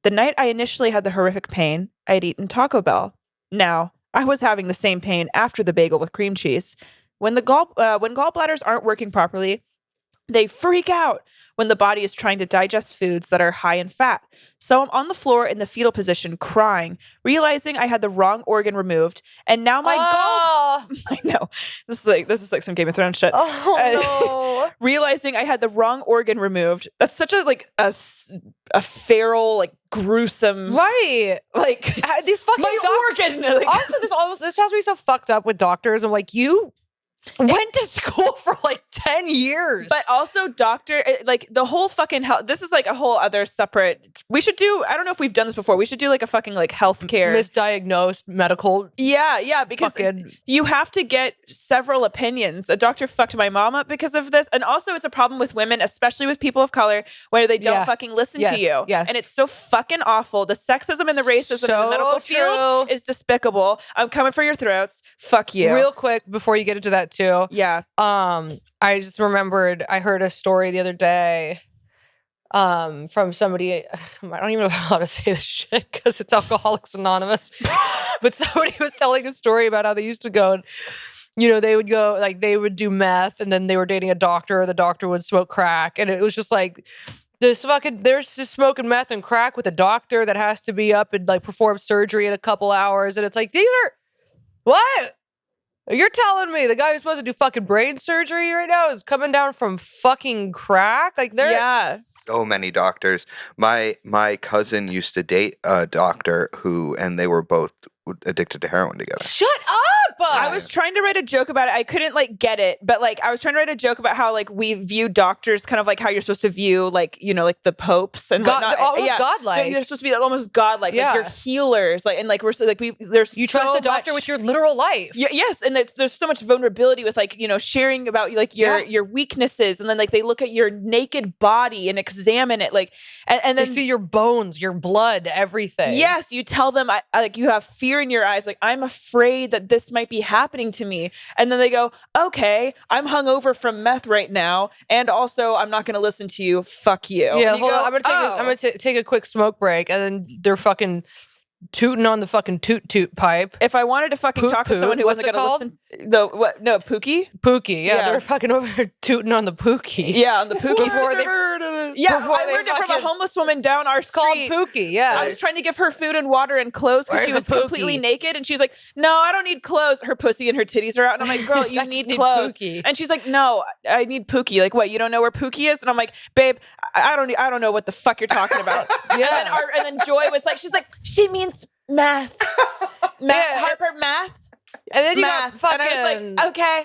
The night I initially had the horrific pain, I had eaten Taco Bell. Now, I was having the same pain after the bagel with cream cheese. When gallbladders aren't working properly, they freak out when the body is trying to digest foods that are high in fat. So I'm on the floor in the fetal position crying, realizing I had the wrong organ removed, and now my I know. This is like some Game of Thrones shit. Oh no. Realizing I had the wrong organ removed. That's such a feral, like gruesome, Right. like These fucking my organ. Like, also, this has me so fucked up with doctors. I'm like, you went to school for like 10 years. But also like the whole fucking health. This is like a whole other separate. We should do, I don't know if we've done this before. We should do like a fucking like healthcare. Misdiagnosed medical. Yeah. Because you have to get several opinions. A doctor fucked my mom up because of this. And also it's a problem with women, especially with people of color, where they don't fucking listen to you. Yes. And it's so fucking awful. The sexism and the racism in the medical field is despicable. I'm coming for your throats. Fuck you. Real quick before you get into that too. Yeah. I just remembered I heard a story the other day from somebody. I don't even know how to say this shit because it's Alcoholics Anonymous. But somebody was telling a story about how they used to go and, they would go, like, they would do meth and then they were dating a doctor. The doctor would smoke crack. And it was just like, there's just smoking meth and crack with a doctor that has to be up and like perform surgery in a couple hours. And it's like, what? You're telling me the guy who's supposed to do fucking brain surgery right now is coming down from fucking crack? Like, so many doctors. My cousin used to date a doctor and they were both addicted to heroin together. Shut up! I was trying to write a joke about it. I couldn't like get it, but like I was trying to write a joke about how like we view doctors kind of like how you're supposed to view like like the popes and whatnot. Almost godlike. They're supposed to be almost godlike. Like you're healers. Like and like we're so like you trust the doctor with your literal life. Yes, and there's so much vulnerability with like sharing about like your weaknesses, and then like they look at your naked body and examine it like and then they see your bones, your blood, everything. Yes, you tell them I like you have fear in your eyes, like I'm afraid that this might be happening to me, and then they go, okay, I'm hungover from meth right now, and also I'm not going to listen to you. Fuck you. Yeah, hold on. I'm gonna take a quick smoke break, and then they're fucking tooting on the fucking toot pipe. If I wanted to fucking talk to someone who wasn't going to listen, no, Pookie. Yeah, they're fucking over there tooting on the Pookie. Yeah, on the Pookie. Yeah, I learned it from a homeless woman down our street. Called Pookie. Yeah, I was trying to give her food and water and clothes because she was completely naked, and she's like, "No, I don't need clothes." Her pussy and her titties are out, and I'm like, "Girl, you need clothes." Pookie. And she's like, "No, I need Pookie." Like, what? You don't know where Pookie is? And I'm like, "Babe, I don't know what the fuck you're talking about." Yeah. And then Joy was like, "She's like, she means math, Yeah. Harper math." And then you math. got fucking. And I was like, okay.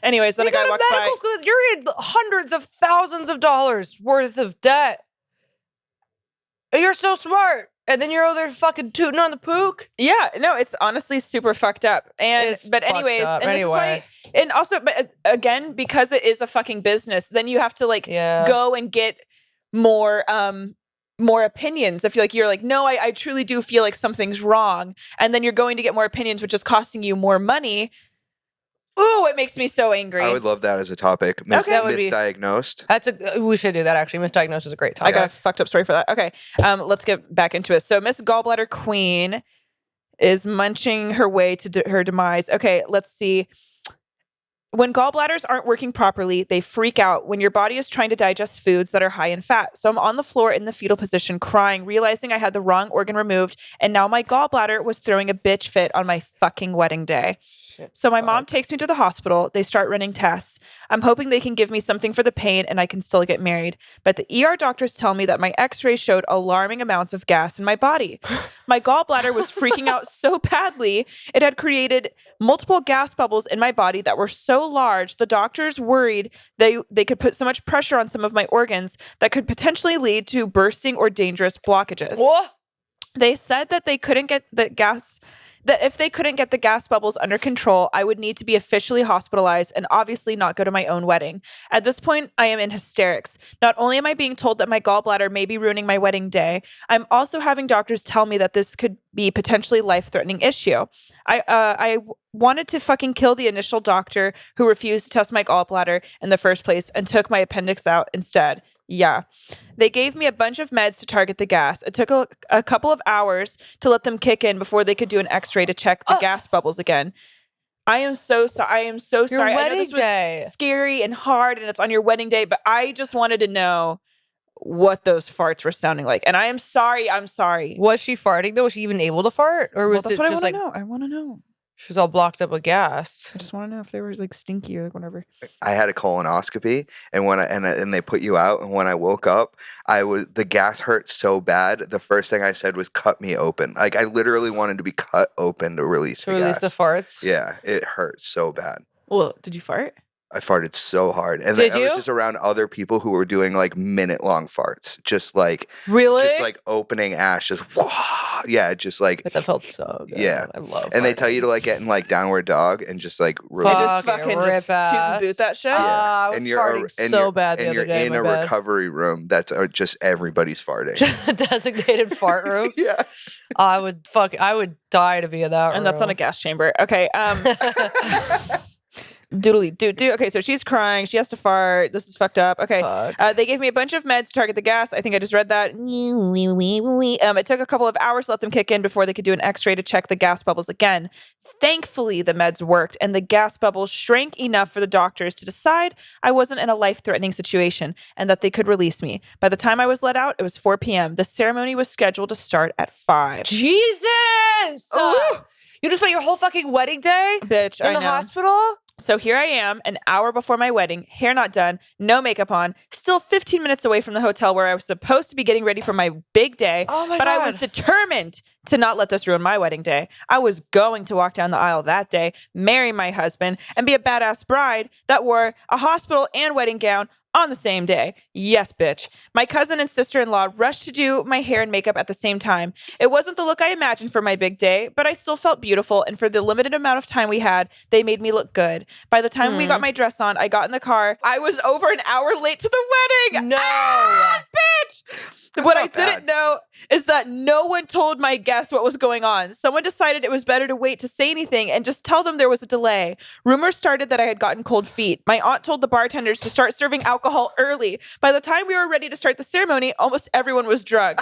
Anyways, then You a guy go to walked by. medical school. You're in hundreds of thousands of dollars worth of debt. And you're so smart. And then you're over there fucking tooting on the pook. Yeah, no, it's honestly super fucked up. And It's but fucked anyways, up. and this is why, and also, but again, because it is a fucking business, then you have to like go and get more opinions. I feel like you're like, no, I truly do feel like something's wrong, and then you're going to get more opinions, which is costing you more money. Ooh, it makes me so angry. I would love that as a topic. That would be- Misdiagnosed. We should do that actually. Misdiagnosis is a great topic. I got a fucked up story for that. Okay, let's get back into it. So Miss Gallbladder Queen is munching her way to her demise. Okay, let's see. When gallbladders aren't working properly, they freak out when your body is trying to digest foods that are high in fat. So I'm on the floor in the fetal position crying, realizing I had the wrong organ removed, and now my gallbladder was throwing a bitch fit on my fucking wedding day. So my mom takes me to the hospital. They start running tests. I'm hoping they can give me something for the pain and I can still get married. But the ER doctors tell me that my x-ray showed alarming amounts of gas in my body. My gallbladder was freaking out so badly. It had created multiple gas bubbles in my body that were so large. The doctors worried they could put so much pressure on some of my organs that could potentially lead to bursting or dangerous blockages. What? They said that they couldn't get the gas... that if they couldn't get the gas bubbles under control, I would need to be officially hospitalized and obviously not go to my own wedding. At this point, I am in hysterics. Not only am I being told that my gallbladder may be ruining my wedding day, I'm also having doctors tell me that this could be potentially life-threatening issue. I wanted to fucking kill the initial doctor who refused to test my gallbladder in the first place and took my appendix out instead. Yeah. They gave me a bunch of meds to target the gas. It took a couple of hours to let them kick in before they could do an x-ray to check the gas bubbles again. I am so sorry. I am so sorry. I know this was scary and hard and it's on your wedding day, but I just wanted to know what those farts were sounding like. And I am sorry. I'm sorry. Was she farting though? Was she even able to fart? Or was that's it what just I want to know. She's all blocked up with gas? I just want to know if they were like stinky or like whatever. I had a colonoscopy, and when and they put you out, and when I woke up, the gas hurt so bad. The first thing I said was, "Cut me open." Like I literally wanted to be cut open to release the gas. the farts. Yeah, it hurt so bad. Well, did you fart? I farted so hard, and Did I was you? just around other people who were doing like minute-long farts, just like opening ash, just yeah, just like. But that felt so good. Yeah, I love. And they tell you to like get in like downward dog and just like Just Fucking fucking rip just toot ass. and boot that shit. I was and you're farting so bad the and other day you're in in my a bed. recovery room that's just everybody's farting. A designated fart room. Yeah. I would die to be in that room. And that's on a gas chamber. Okay. Doodly doo doo. Okay, so she's crying. She has to fart. This is fucked up. Okay. They gave me a bunch of meds to target the gas. I think I just read that. It took a couple of hours to let them kick in before they could do an x-ray to check the gas bubbles again. Thankfully, the meds worked and the gas bubbles shrank enough for the doctors to decide I wasn't in a life-threatening situation and that they could release me. By the time I was let out, it was 4 p.m. The ceremony was scheduled to start at 5. Jesus! You just spent your whole fucking wedding day Bitch, in the hospital? So here I am, an hour before my wedding, hair not done, no makeup on, still 15 minutes away from the hotel where I was supposed to be getting ready for my big day. Oh my but God. I was determined to not let this ruin my wedding day. I was going to walk down the aisle that day, marry my husband, and be a badass bride that wore a hospital and wedding gown on the same day. Yes, bitch. My cousin and sister-in-law rushed to do my hair and makeup at the same time. It wasn't the look I imagined for my big day, but I still felt beautiful, and for the limited amount of time we had, they made me look good. By the time we got my dress on, I got in the car. I was over an hour late to the wedding. No. Bitch! What I didn't know is that no one told my guests what was going on. Someone decided it was better to wait to say anything and just tell them there was a delay. Rumors started that I had gotten cold feet. My aunt told the bartenders to start serving alcohol early. By the time we were ready to start the ceremony, almost everyone was drunk.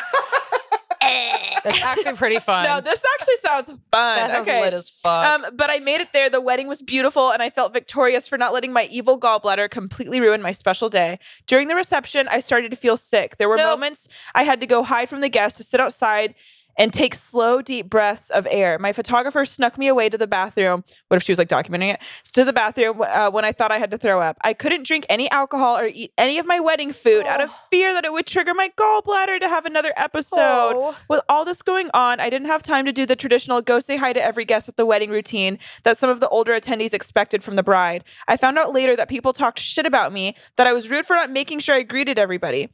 That's actually pretty fun. No, this actually sounds fun. That sounds okay. lit as fuck. But I made it there. The wedding was beautiful, and I felt victorious for not letting my evil gallbladder completely ruin my special day. During the reception, I started to feel sick. There were moments I had to go hide from the guests to sit outside and take slow, deep breaths of air. My photographer snuck me away to the bathroom. What if she was like documenting it? To the bathroom when I thought I had to throw up. I couldn't drink any alcohol or eat any of my wedding food out of fear that it would trigger my gallbladder to have another episode. With all this going on, I didn't have time to do the traditional go say hi to every guest at the wedding routine that some of the older attendees expected from the bride. I found out later that people talked shit about me, that I was rude for not making sure I greeted everybody.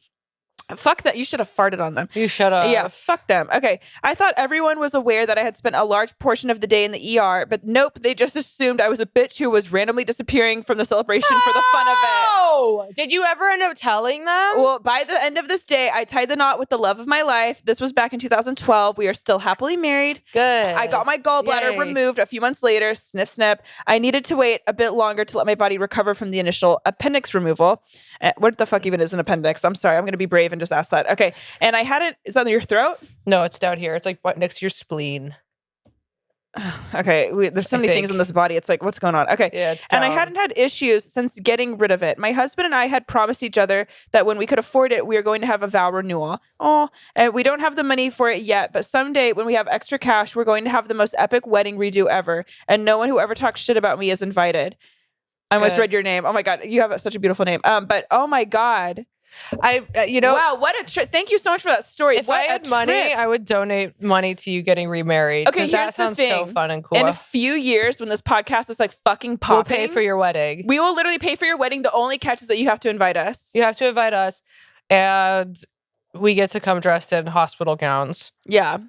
Fuck that. You should have farted on them. You should have. Yeah, fuck them. Okay. I thought everyone was aware that I had spent a large portion of the day in the ER, but nope, they just assumed I was a bitch who was randomly disappearing from the celebration for the fun of it. Oh, did you ever end up telling them? Well, by the end of this day, I tied the knot with the love of my life. This was back in 2012. We are still happily married. Good. I got my gallbladder Yay. removed a few months later. Snip, snip. I needed to wait a bit longer to let my body recover from the initial appendix removal. What the fuck even is an appendix? I'm sorry. I'm going to be brave and just ask that. Okay. And I hadn't, is that in your throat? No, it's down here. It's like next to your spleen. Okay. There's so I many think. things in this body. It's like, what's going on? Okay. Yeah, it's down. And I hadn't had issues since getting rid of it. My husband and I had promised each other that when we could afford it, we were going to have a vow renewal. Oh, and we don't have the money for it yet, but someday when we have extra cash, we're going to have the most epic wedding redo ever. And no one who ever talks shit about me is invited. I almost Good. read your name. Oh my God. You have such a beautiful name. But oh my God. I've, Wow. What a trip. Thank you so much for that story. if What I a had money, trip. I would donate money to you getting remarried. Okay, 'cause here's that the sounds so thing. fun and cool. In a few years, when this podcast is like fucking popping, We'll pay for your wedding. we will literally pay for your wedding. The only catch is that you have to invite us. You have to invite us, and we get to come dressed in hospital gowns. Yeah.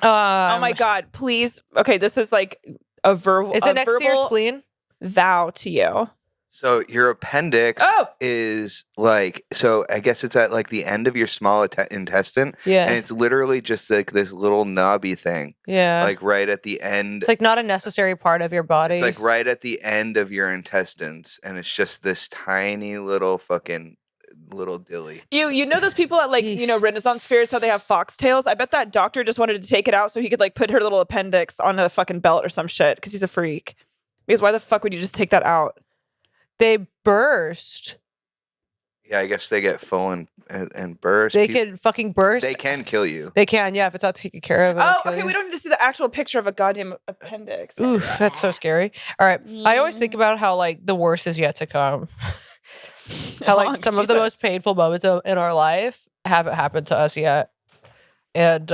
Oh my God. Please. Okay. This is like a verbal. Is it next to your spleen? Vow to you. So your appendix Oh! is like, so I guess it's at like the end of your small intestine, Yeah. and it's literally just like this little knobby thing, Yeah. like right at the end. It's like not a necessary part of your body. It's like right at the end of your intestines, and it's just this tiny little fucking little dilly. You know those people at like, Yeesh. Renaissance fairs, how they have foxtails? I bet that doctor just wanted to take it out so he could like put her little appendix on a fucking belt or some shit because he's a freak. Because why the fuck would you just take that out? They burst. Yeah, I guess they get full and burst. They can fucking burst. They can kill you. They can, yeah, if it's not taken care of. it'll Oh, kill okay. you. We don't need to see the actual picture of a goddamn appendix. Oof, that's so scary. All right. I always think about how like the worst is yet to come. How like some of the Jesus. most painful moments in our life haven't happened to us yet. And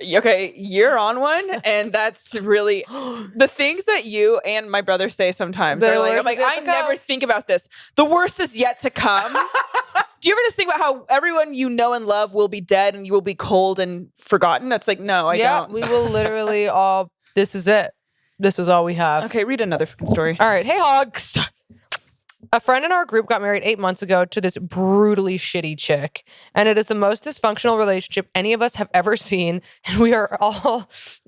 Okay, you're on one, and that's really the things that you and my brother say sometimes. The Are like, I'm worst like, is yet I to never come. think about this. The worst is yet to come. Do you ever just think about how everyone you know and love will be dead and you will be cold and forgotten? That's like, no, I yeah, don't. we will literally all. This is it. This is all we have. Okay, read another fucking story. All right. Hey, hogs. A friend in our group got married 8 months ago to this brutally shitty chick. And it is the most dysfunctional relationship any of us have ever seen. And we are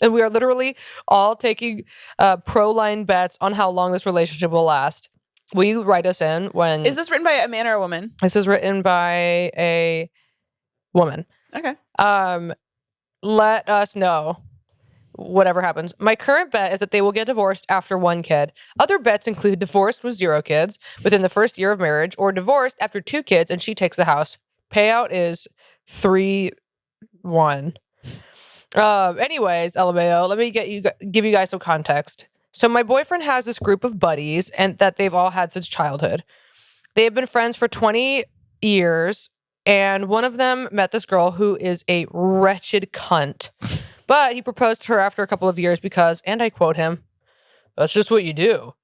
literally all taking pro-line bets on how long this relationship will last. Will you write us in when... Is this written by a man or a woman? This is written by a woman. Okay. Let us know. Whatever happens. My current bet is that they will get divorced after 1 kid. Other bets include divorced with 0 kids within the first year of marriage, or divorced after 2 kids and she takes the house. Payout is 3-1. Anyways, LMAO, let me give you guys some context. So my boyfriend has this group of buddies and that they've all had since childhood. They have been friends for 20 years, and one of them met this girl who is a wretched cunt. But he proposed to her after a couple of years because, and I quote him, "That's just what you do."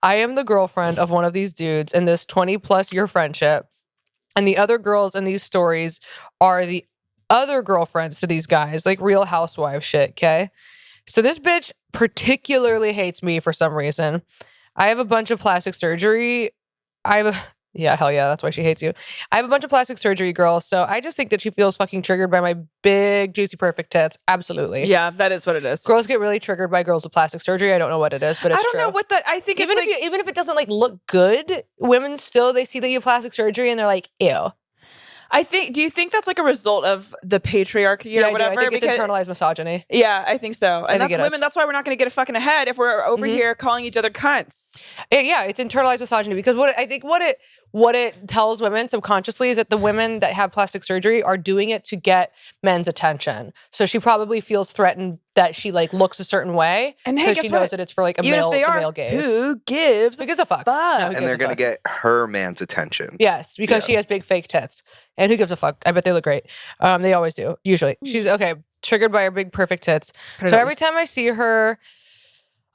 I am the girlfriend of one of these dudes in this 20+ year friendship. And the other girls in these stories are the other girlfriends to these guys, like Real Housewives shit, okay? So this bitch particularly hates me for some reason. I have a bunch of plastic surgery. Yeah, hell yeah, that's why she hates you. I have a bunch of plastic surgery girls, so I just think that she feels fucking triggered by my big, juicy, perfect tits. Absolutely. Yeah, that is what it is. Girls get really triggered by girls with plastic surgery. I don't know what it is, but it's I don't true. know what that. I think even it's if even if it doesn't like look good, women still they see that you have plastic surgery and they're like, ew. do you think that's like a result of the patriarchy or Yeah, whatever? I think it's internalized misogyny. Yeah, I think so. And think that's it women, is. that's why we're not going to get a fucking ahead if we're over here calling each other cunts. Yeah, it's internalized misogyny because what what it tells women subconsciously is that the women that have plastic surgery are doing it to get men's attention. So she probably feels threatened that she like looks a certain way And hey, because guess she knows what? that it's for like a Even male, if they the are, male gaze. who gives Who gives a fuck? No, who And gives they're a gonna fuck? get her man's attention. Yes, because she has big fake tits. And who gives a fuck? I bet they look great. They always do, usually. She's okay, triggered by her big perfect tits. So every time I see her,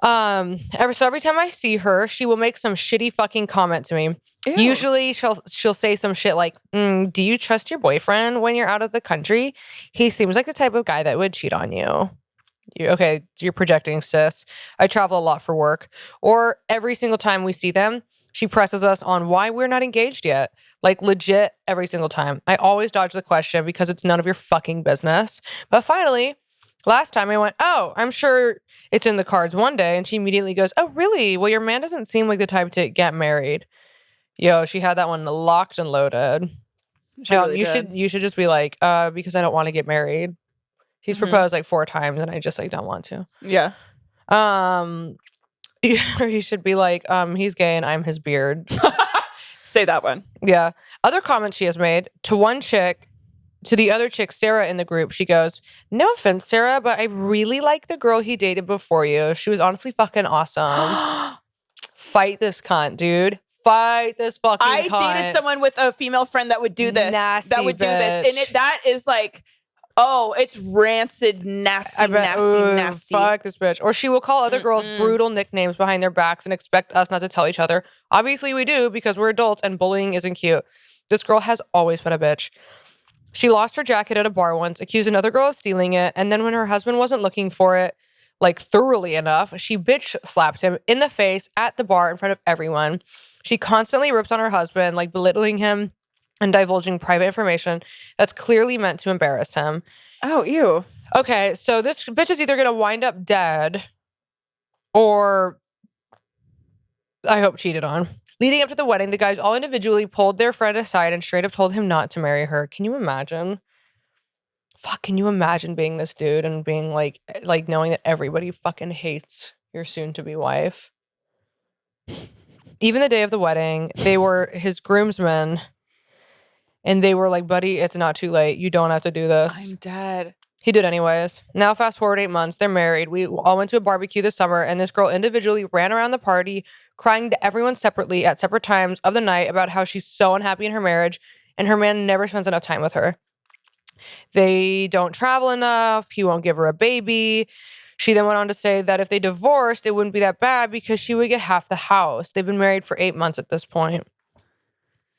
every time I see her, she will make some shitty fucking comment to me. Ew. Usually she'll say some shit like, do you trust your boyfriend when you're out of the country? He seems like the type of guy that would cheat on you. Okay, you're projecting, sis. I travel a lot for work. Or every single time we see them, she presses us on why we're not engaged yet. Like legit every single time. I always dodge the question because it's none of your fucking business. But finally, last time I went, oh, I'm sure it's in the cards one day. And she immediately goes, oh, really? Well, your man doesn't seem like the type to get married. Yo, she had that one locked and loaded. She really did. You should just be like, because I don't want to get married. He's proposed like 4 times and I just like don't want to. Yeah. You should be like, he's gay and I'm his beard. Say that one. Yeah. Other comments she has made to one chick, to the other chick, Sarah, in the group, she goes, no offense, Sarah, but I really like the girl he dated before you. She was honestly fucking awesome. Fight this cunt, dude. Fight this fucking cunt. I dated someone with a female friend that would do this. Nasty that would do this. And that is like, oh, it's rancid, nasty, nasty. Fuck this bitch. Or she will call other girls brutal nicknames behind their backs and expect us not to tell each other. Obviously we do because we're adults and bullying isn't cute. This girl has always been a bitch. She lost her jacket at a bar once, accused another girl of stealing it, and then when her husband wasn't looking for it, like thoroughly enough, she bitch slapped him in the face at the bar in front of everyone. She constantly rips on her husband, like belittling him and divulging private information that's clearly meant to embarrass him. Oh, ew. Okay, so this bitch is either gonna wind up dead or I hope cheated on. Leading up to the wedding, the guys all individually pulled their friend aside and straight up told him not to marry her. Can you imagine? Fuck, can you imagine being this dude and being like knowing that everybody fucking hates your soon-to-be wife? Even the day of the wedding, they were his groomsmen and they were like, buddy, it's not too late. You don't have to do this. I'm dead. He did anyways. Now fast forward 8 months, they're married. We all went to a barbecue this summer and this girl individually ran around the party crying to everyone separately at separate times of the night about how she's so unhappy in her marriage and her man never spends enough time with her. They don't travel enough. He won't give her a baby. She then went on to say that if they divorced, it wouldn't be that bad because she would get half the house. They've been married for 8 months at this point.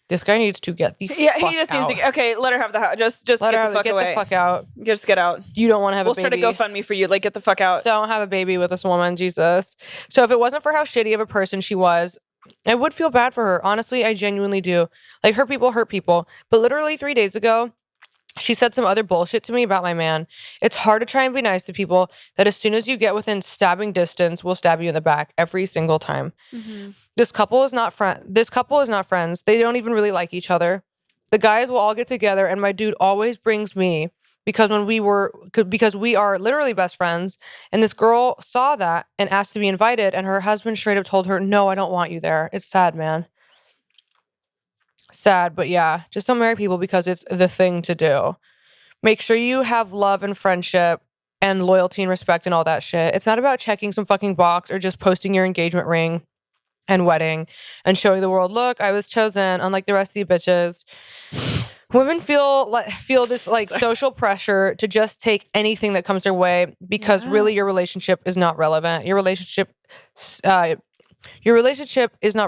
This guy needs to get the fuck out. He just needs to. Okay, let her have the house. Just Let get her the fuck away. Get the fuck out. Just get out. You don't want to have We'll a baby. start a GoFundMe for you. Like, get the fuck out. So I don't have a baby with this woman, Jesus. So if it wasn't for how shitty of a person she was, I would feel bad for her. Honestly, I genuinely do. Like, hurt people. But literally 3 days ago, she said some other bullshit to me about my man. It's hard to try and be nice to people that as soon as you get within stabbing distance, will stab you in the back every single time. Mm-hmm. This couple is not friends. They don't even really like each other. The guys will all get together and my dude always brings me because we are literally best friends. And this girl saw that and asked to be invited and her husband straight up told her, no, I don't want you there. It's sad, man. Sad, but yeah, just don't marry people because it's the thing to do. Make sure you have love and friendship and loyalty and respect and all that shit. It's not about checking some fucking box or just posting your engagement ring and wedding and showing the world, look, I was chosen, unlike the rest of you bitches. Women feel this like social pressure to just take anything that comes their way because really your relationship is not relevant. Your relationship is not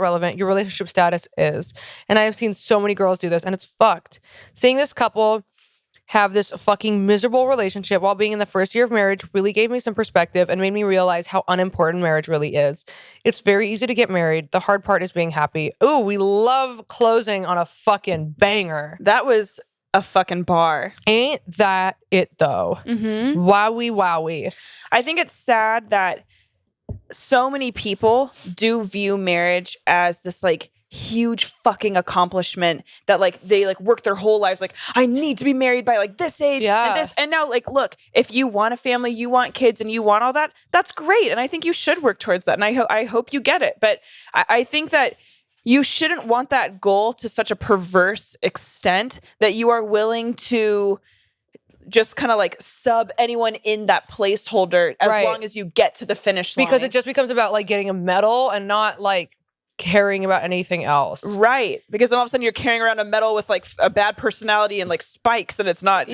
relevant. Your relationship status is. And I have seen so many girls do this and it's fucked. Seeing this couple have this fucking miserable relationship while being in the first year of marriage really gave me some perspective and made me realize how unimportant marriage really is. It's very easy to get married. The hard part is being happy. Ooh, we love closing on a fucking banger. That was a fucking bar. Ain't that it though? Mm-hmm. Wowie. I think it's sad that so many people do view marriage as this like huge fucking accomplishment that like they like work their whole lives like I need to be married by like this age and this and now like look, if you want a family, you want kids and you want all that, that's great and I think you should work towards that and I hope you get it. But I think that you shouldn't want that goal to such a perverse extent that you are willing to just kind of like sub anyone in that placeholder as Right. long as you get to the finish line. Because it just becomes about like getting a medal and not like caring about anything else. Right. Because then all of a sudden you're carrying around a medal with like a bad personality and like spikes, and it's not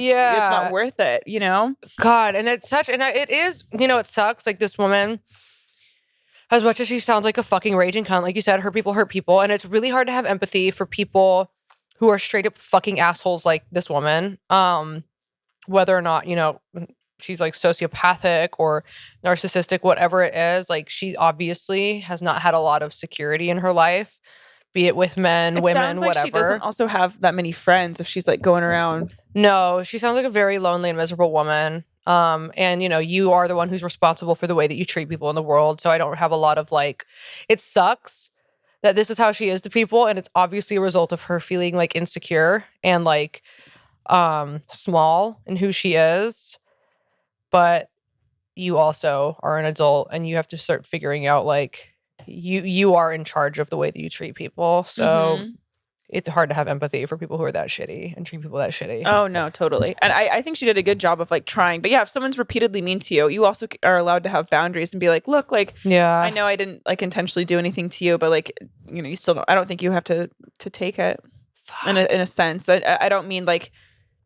worth it, you know? God, and it's such, and it is, you know, it sucks. Like this woman, as much as she sounds like a fucking raging cunt, like you said, hurt people. And it's really hard to have empathy for people who are straight up fucking assholes like this woman. Whether or not, you know, she's like sociopathic or narcissistic, whatever it is, like she obviously has not had a lot of security in her life, be it with men, women, sounds like whatever. She doesn't also have that many friends if she's like going around. No, she sounds like a very lonely and miserable woman. And you know, you are the one who's responsible for the way that you treat people in the world. So I don't have a lot of like, it sucks that this is how she is to people. And it's obviously a result of her feeling like insecure and like small in who she is. But you also are an adult and you have to start figuring out like you are in charge of the way that you treat people. So it's hard to have empathy for people who are that shitty and treat people that shitty. Oh, no, totally. And I think she did a good job of like trying. But yeah, if someone's repeatedly mean to you, you also are allowed to have boundaries and be like, look, like, yeah, I know I didn't like intentionally do anything to you, but like, you know, you still don't, I don't think you have to take it in a sense. I don't mean like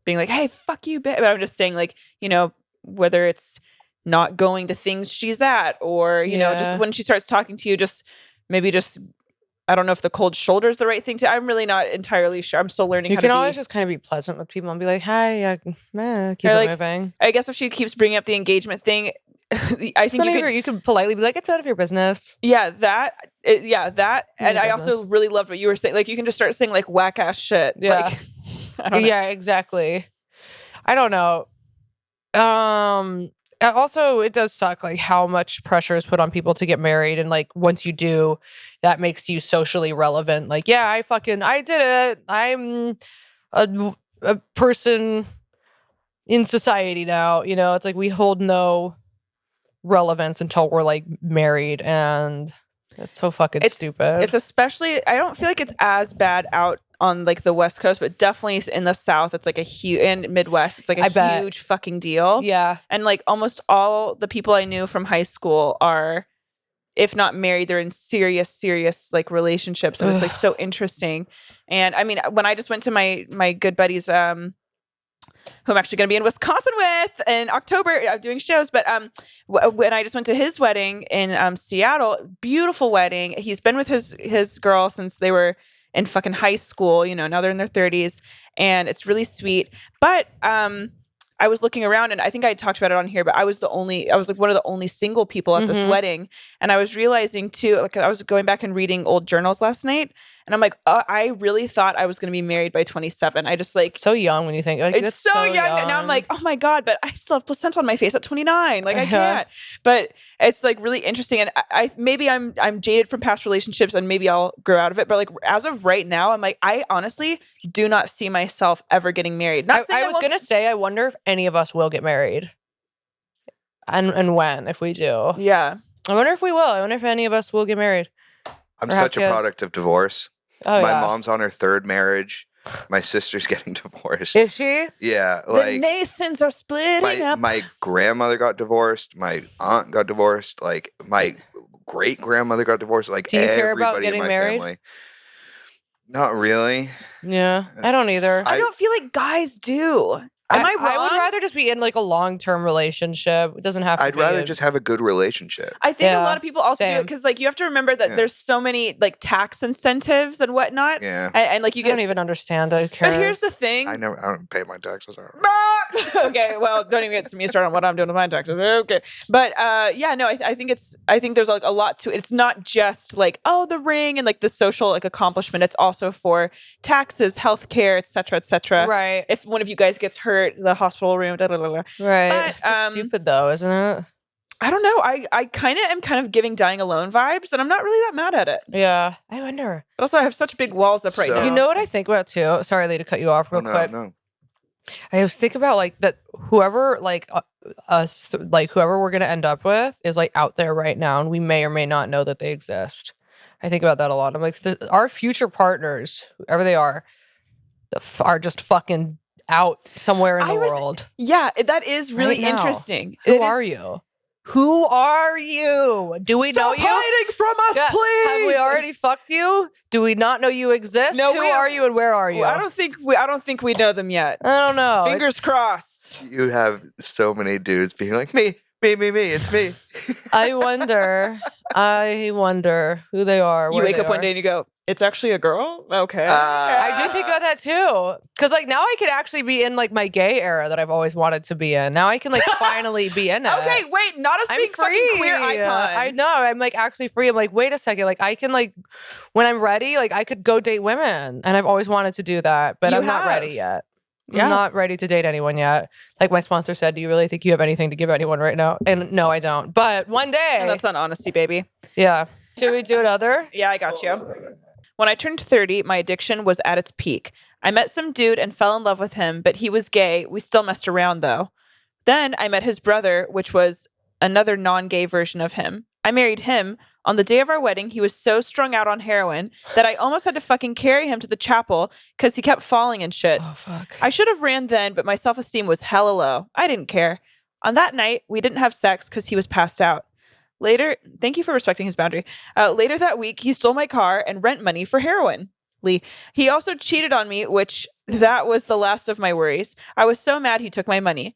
being like, hey, fuck you, bitch. I'm just saying like, you know, whether it's not going to things she's at or, you know, just when she starts talking to you, just maybe just, I don't know if the cold shoulder is the right thing to. I'm really not entirely sure. I'm still learning. You how can to always just kind of be pleasant with people and be like, "Hi, keep it like, moving." I guess if she keeps bringing up the engagement thing, I think you could politely be like, "It's none of your business." Yeah, that. And I also really loved what you were saying. Like, you can just start saying like whack ass shit. Yeah, like, I don't know. Yeah, exactly. I don't know. Also, it does suck like how much pressure is put on people to get married, and like once you do, that makes you socially relevant. Like, yeah, I did it. I'm a person in society now. You know, it's like we hold no relevance until we're like married, and it's so fucking stupid. It's especially, I don't feel like it's as bad out on like the West Coast, but definitely in the South, it's like a huge, and Midwest, it's like a huge fucking deal. Yeah. And like almost all the people I knew from high school are, if not married, they're in serious like relationships. And it's like so interesting. And I mean, when I just went to my good buddies, who I'm actually going to be in Wisconsin with in October, doing shows. But when I just went to his wedding in Seattle, beautiful wedding. He's been with his girl since they were in fucking high school. You know, now they're in their 30s, and it's really sweet. But I was looking around, and I think I talked about it on here, but I was like one of the only single people at this wedding. And I was realizing too, like I was going back and reading old journals last night, and I'm like, I really thought I was going to be married by 27. I just like, so young when you think like it's so young. Now I'm like, oh my God, but I still have placenta on my face at 29. Like I can't. But it's like really interesting. And I maybe I'm jaded from past relationships, and maybe I'll grow out of it. But like as of right now, I'm like, I honestly do not see myself ever getting married. Not saying I was gonna say, I wonder if any of us will get married, and when, if we do. Yeah, I wonder if we will. I wonder if any of us will get married. I'm such a product of divorce. Oh, my mom's on her third marriage. My sister's getting divorced. Is she? Yeah, the like Masons are splitting up. My grandmother got divorced. My aunt got divorced. Like my great grandmother got divorced. Like do you care about everybody getting in my married? family. Not really. Yeah, I don't either. I don't feel like guys do. Am I wrong? I would rather just be in like a long-term relationship. It doesn't have to I'd rather just have a good relationship. I think a lot of people also do it same. because like you have to remember that there's so many like tax incentives and whatnot. Yeah. And like you I don't even understand it. But here's the thing. I don't pay my taxes. Okay, well, don't even get me started on what I'm doing with my taxes. Okay. But yeah, no, I think there's like a lot to it. It's not just like, oh, the ring and like the social like accomplishment. It's also for taxes, healthcare, et cetera. Right. If one of you guys gets hurt, the hospital room, blah, blah, blah, blah. Right. But, It's just stupid though, isn't it? I don't know. I kind of giving dying alone vibes, and I'm not really that mad at it. Yeah. I wonder. But also, I have such big walls up right now. You know what I think about too? Sorry, Lee, to cut you off real quick. No. I just think about like that whoever like us, like whoever we're going to end up with is like out there right now, and we may or may not know that they exist. I think about that a lot. I'm like, our future partners, whoever they are just fucking out somewhere in the world. Yeah, that is really Right now. interesting. Who are you? Who are you? Do we know Stop you? hiding from us, Yeah. please. Have we already fucked you? Do we not know you exist? No, Who are you and where are you? I don't think we know them yet. I don't know. Fingers crossed. You have so many dudes being like, me. It's me. I wonder who they are. You where wake they up one are. day and you go, it's actually a girl? Okay. I do think about that too. Because like now I can actually be in like my gay era that I've always wanted to be in. Now I can like finally be in it. Okay, wait, not us I'm being fucking free. queer icons. I know. I'm like actually free. I'm like, wait a second. Like I can like when I'm ready, like I could go date women. And I've always wanted to do that. But You I'm not have. ready yet. Yeah. I'm not ready to date anyone yet. Like my sponsor said, do you really think you have anything to give anyone right now? And no, I don't. But one day. And that's not honesty, baby. Yeah. Should we do another? Yeah, I got you. When I turned 30, my addiction was at its peak. I met some dude and fell in love with him, but he was gay. We still messed around though. Then I met his brother, which was another non-gay version of him. I married him. On the day of our wedding, he was so strung out on heroin that I almost had to fucking carry him to the chapel because he kept falling and shit. Oh, fuck. I should have ran then, but my self-esteem was hella low. I didn't care. On that night, we didn't have sex because he was passed out. Later, thank you for respecting his boundary. Later that week, he stole my car and rent money for heroin. Lee. He also cheated on me, which that was the last of my worries. I was so mad he took my money.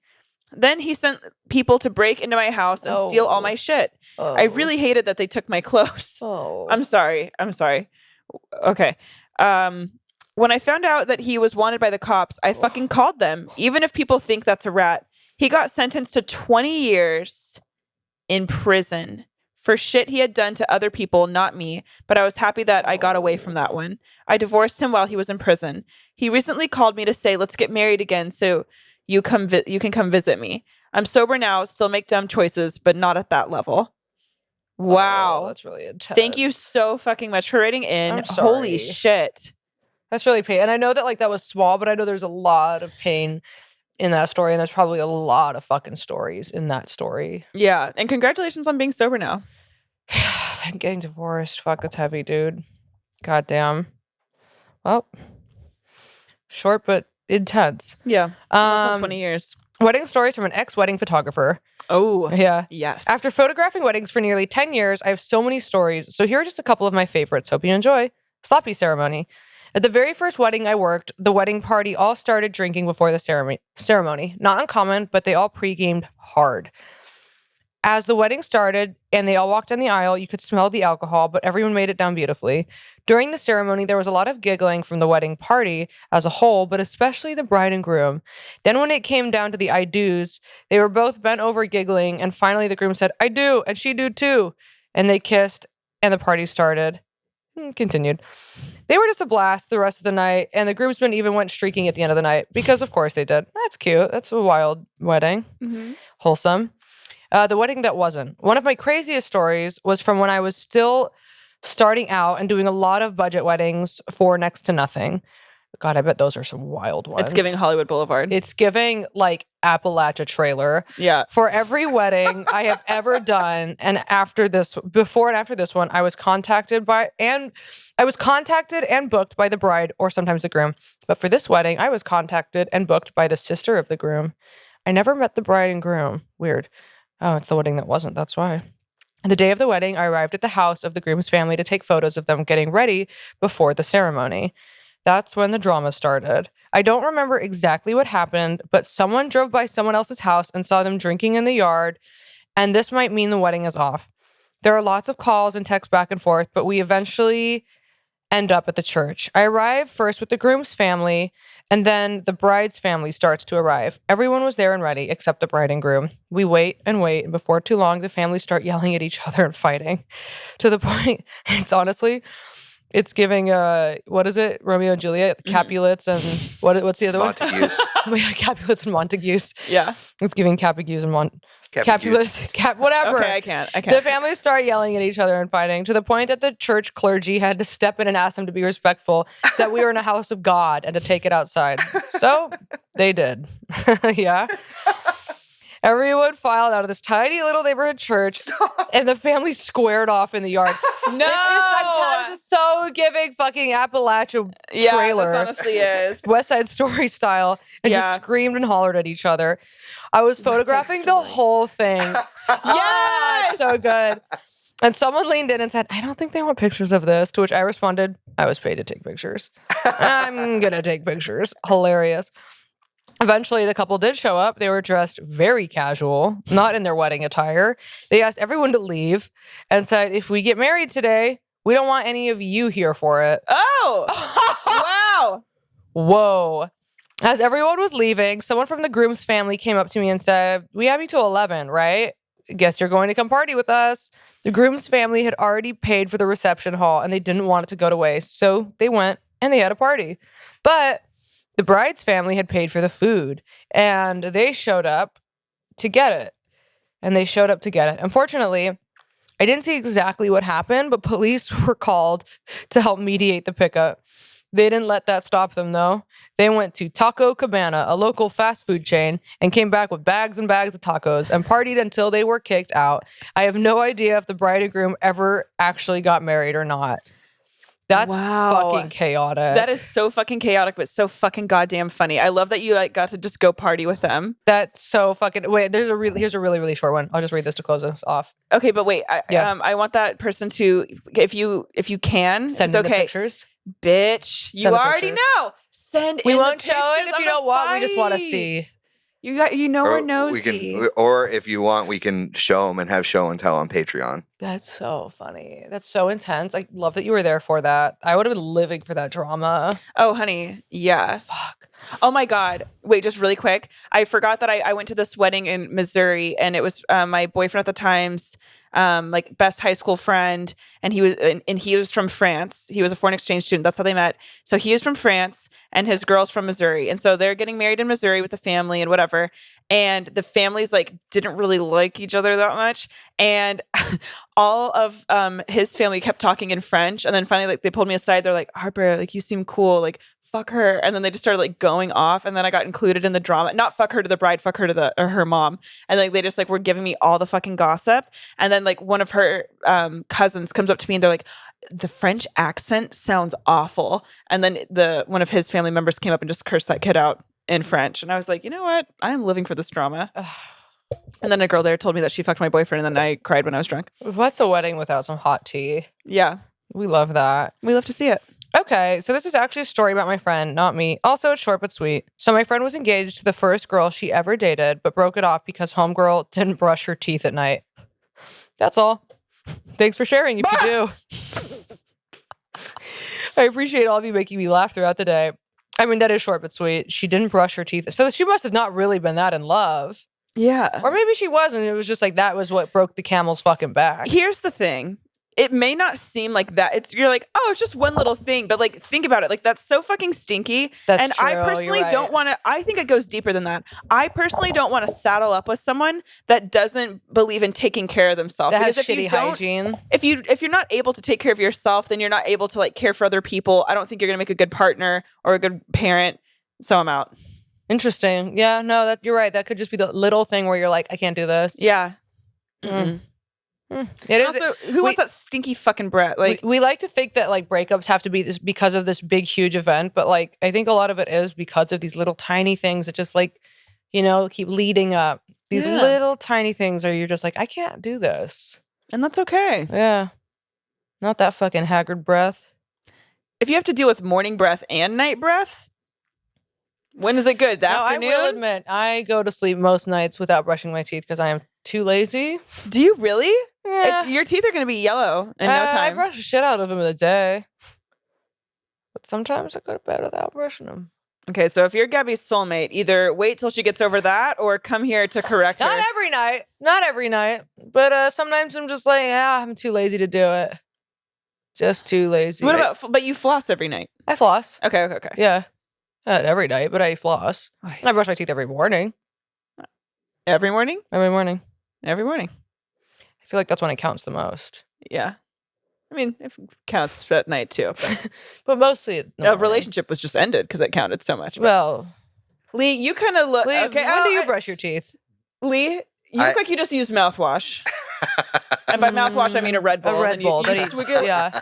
Then he sent people to break into my house and steal all my shit. I really hated that they took my clothes. I'm sorry. Okay. When I found out that he was wanted by the cops, I fucking called them. Even if people think that's a rat. He got sentenced to 20 years in prison for shit he had done to other people, not me, but I was happy that I got away from that one. I divorced him while he was in prison. He recently called me to say, let's get married again so you can come visit me. I'm sober now, still make dumb choices, but not at that level. Wow. Oh, that's really intense. Thank you so fucking much for writing in. I'm sorry. Holy shit. That's really pain. And I know that like that was small, but I know there's a lot of pain in that story. And there's probably a lot of fucking stories in that story. Yeah. And congratulations on being sober now. And getting divorced. Fuck, that's heavy, dude. Goddamn. Well, short but intense. Yeah. That's not 20 years. Wedding stories from an ex-wedding photographer. Oh, Yeah. yes. After photographing weddings for nearly 10 years, I have so many stories. So here are just a couple of my favorites. Hope you enjoy. Sloppy ceremony. At the very first wedding I worked, the wedding party all started drinking before the ceremony. Not uncommon, but they all pre-gamed hard. As the wedding started and they all walked down the aisle, you could smell the alcohol, but everyone made it down beautifully. During the ceremony, there was a lot of giggling from the wedding party as a whole, but especially the bride and groom. Then when it came down to the I do's, they were both bent over giggling, and finally the groom said, I do, and she do too. And they kissed, and the party started. Continued. They were just a blast the rest of the night, and the groomsmen even went streaking at the end of the night, because of course they did. That's cute. That's a wild wedding. Mm-hmm. Wholesome. The wedding that wasn't. One of my craziest stories was from when I was still starting out and doing a lot of budget weddings for next to nothing. God, I bet those are some wild ones. It's giving Hollywood Boulevard. It's giving like Appalachia trailer. Yeah. For every wedding I have ever done, and before and after this one, I was contacted and booked by the bride or sometimes the groom. But for this wedding, I was contacted and booked by the sister of the groom. I never met the bride and groom. Weird. Oh, it's the wedding that wasn't. That's why. The day of the wedding, I arrived at the house of the groom's family to take photos of them getting ready before the ceremony. That's when the drama started. I don't remember exactly what happened, but someone drove by someone else's house and saw them drinking in the yard, and this might mean the wedding is off. There are lots of calls and texts back and forth, but we eventually end up at the church. I arrive first with the groom's family, and then the bride's family starts to arrive. Everyone was there and ready, except the bride and groom. We wait, and before too long, the families start yelling at each other and fighting. To the point, it's giving, what is it? Romeo and Juliet, Capulets, and what's the other Montagues. one? Capulets and Montagues. Yeah. It's giving Capigues and Capulets. whatever. Okay, I can't. The families start yelling at each other and fighting to the point that the church clergy had to step in and ask them to be respectful, that we were in a house of God and to take it outside. So they did. Yeah. Everyone filed out of this tiny little neighborhood church, and the family squared off in the yard. No. This is so giving fucking Appalachia Yeah, trailer. this honestly is. West Side Story style, and Yeah. just screamed and hollered at each other. I was photographing the whole thing. Yes! It's so good. And someone leaned in and said, I don't think they want pictures of this. To which I responded, I was paid to take pictures. I'm going to take pictures. Hilarious. Eventually, the couple did show up. They were dressed very casual, not in their wedding attire. They asked everyone to leave and said, if we get married today, we don't want any of you here for it. Oh! Wow. Whoa. As everyone was leaving, someone from the groom's family came up to me and said, we have you till 11, right? Guess you're going to come party with us. The groom's family had already paid for the reception hall and they didn't want it to go to waste. So they went and they had a party. But the bride's family had paid for the food and they showed up to get it. Unfortunately, I didn't see exactly what happened, but police were called to help mediate the pickup. They didn't let that stop them, though. They went to Taco Cabana, a local fast food chain, and came back with bags and bags of tacos and partied until they were kicked out. I have no idea if the bride and groom ever actually got married or not. That's fucking chaotic. That is so fucking chaotic, but so fucking goddamn funny. I love that you like got to just go party with them. That's so fucking. Wait, here's a really short one. I'll just read this to close us off. Okay, but wait, I want that person to, if you can, Send it's me the okay. pictures. Bitch, you Send the already pictures. know. Send. We in won't the show it pictures if you of don't the want. We just want to fight. see. We're nosy. Or if you want, we can show them and have show and tell on Patreon. That's so funny. That's so intense. I love that you were there for that. I would have been living for that drama. Oh, honey. Yeah. Fuck. Oh my God. Wait, just really quick. I forgot that I went to this wedding in Missouri and it was my boyfriend at the time's like best high school friend. And he was from France. He was a foreign exchange student. That's how they met. So he is from France and his girl's from Missouri. And so they're getting married in Missouri with the family and whatever. And the families like didn't really like each other that much. And all of his family kept talking in French. And then finally, like they pulled me aside. They're like, Harper, like you seem cool. Like, fuck her. And then they just started like going off. And then I got included in the drama. Not fuck her to the bride, fuck her to her mom. And like they just like were giving me all the fucking gossip. And then like one of her cousins comes up to me and they're like, the French accent sounds awful. And then one of his family members came up and just cursed that kid out in French. And I was like, you know what? I'm living for this drama. And then a girl there told me that she fucked my boyfriend. And then I cried when I was drunk. What's a wedding without some hot tea? Yeah. We love that. We love to see it. Okay, so this is actually a story about my friend, not me. Also, it's short but sweet. So my friend was engaged to the first girl she ever dated, but broke it off because homegirl didn't brush her teeth at night. That's all. Thanks for sharing if you do. I appreciate all of you making me laugh throughout the day. I mean, that is short but sweet. She didn't brush her teeth. So she must have not really been that in love. Yeah. Or maybe she wasn't. It was just like that was what broke the camel's fucking back. Here's the thing. It may not seem like that. You're like, oh, it's just one little thing. But like, think about it. Like, that's so fucking stinky. That's and true. I personally You're right. don't want to, I think it goes deeper than that. I personally don't want to saddle up with someone that doesn't believe in taking care of themselves. That has Because if shitty you don't, hygiene. if you're not able to take care of yourself, then you're not able to like care for other people. I don't think you're going to make a good partner or a good parent. So I'm out. Interesting. Yeah, no, that you're right. That could just be the little thing where you're like, I can't do this. Yeah. Mm. It is. Also, who wants that stinky fucking breath? Like, we like to think that like breakups have to be this because of this big, huge event, but like I think a lot of it is because of these little tiny things that just like, you know, keep leading up. These little tiny things are you're just like, I can't do this. and that's okay. Yeah. Not that fucking haggard breath. If you have to deal with morning breath and night breath, when is it good? The afternoon? I will admit, I go to sleep most nights without brushing my teeth because I am too lazy. Do you really? Yeah. Your teeth are going to be yellow in no I time. brush the shit out of them in the day. But sometimes I go to bed without brushing them. Okay, so if you're Gabby's soulmate, either wait till she gets over that or come here to correct her. Not every night. But sometimes I'm just like, yeah, I'm too lazy to do it. Just too lazy. What about, but you floss every night? I floss. Okay. Yeah. Not every night, but I floss. And I brush my teeth every morning. Every morning? Every morning. Every morning. I feel like that's when it counts the most. Yeah. I mean, it counts at night too. But But mostly in the a morning. relationship was just ended because it counted so much. But Well, Lee, you kind of look. Lee, Okay. when do you brush your teeth? Lee, you look like you just used mouthwash. And by mouthwash, I mean a Red Bull. A Red and you- Bull. you that he- swig it- yeah.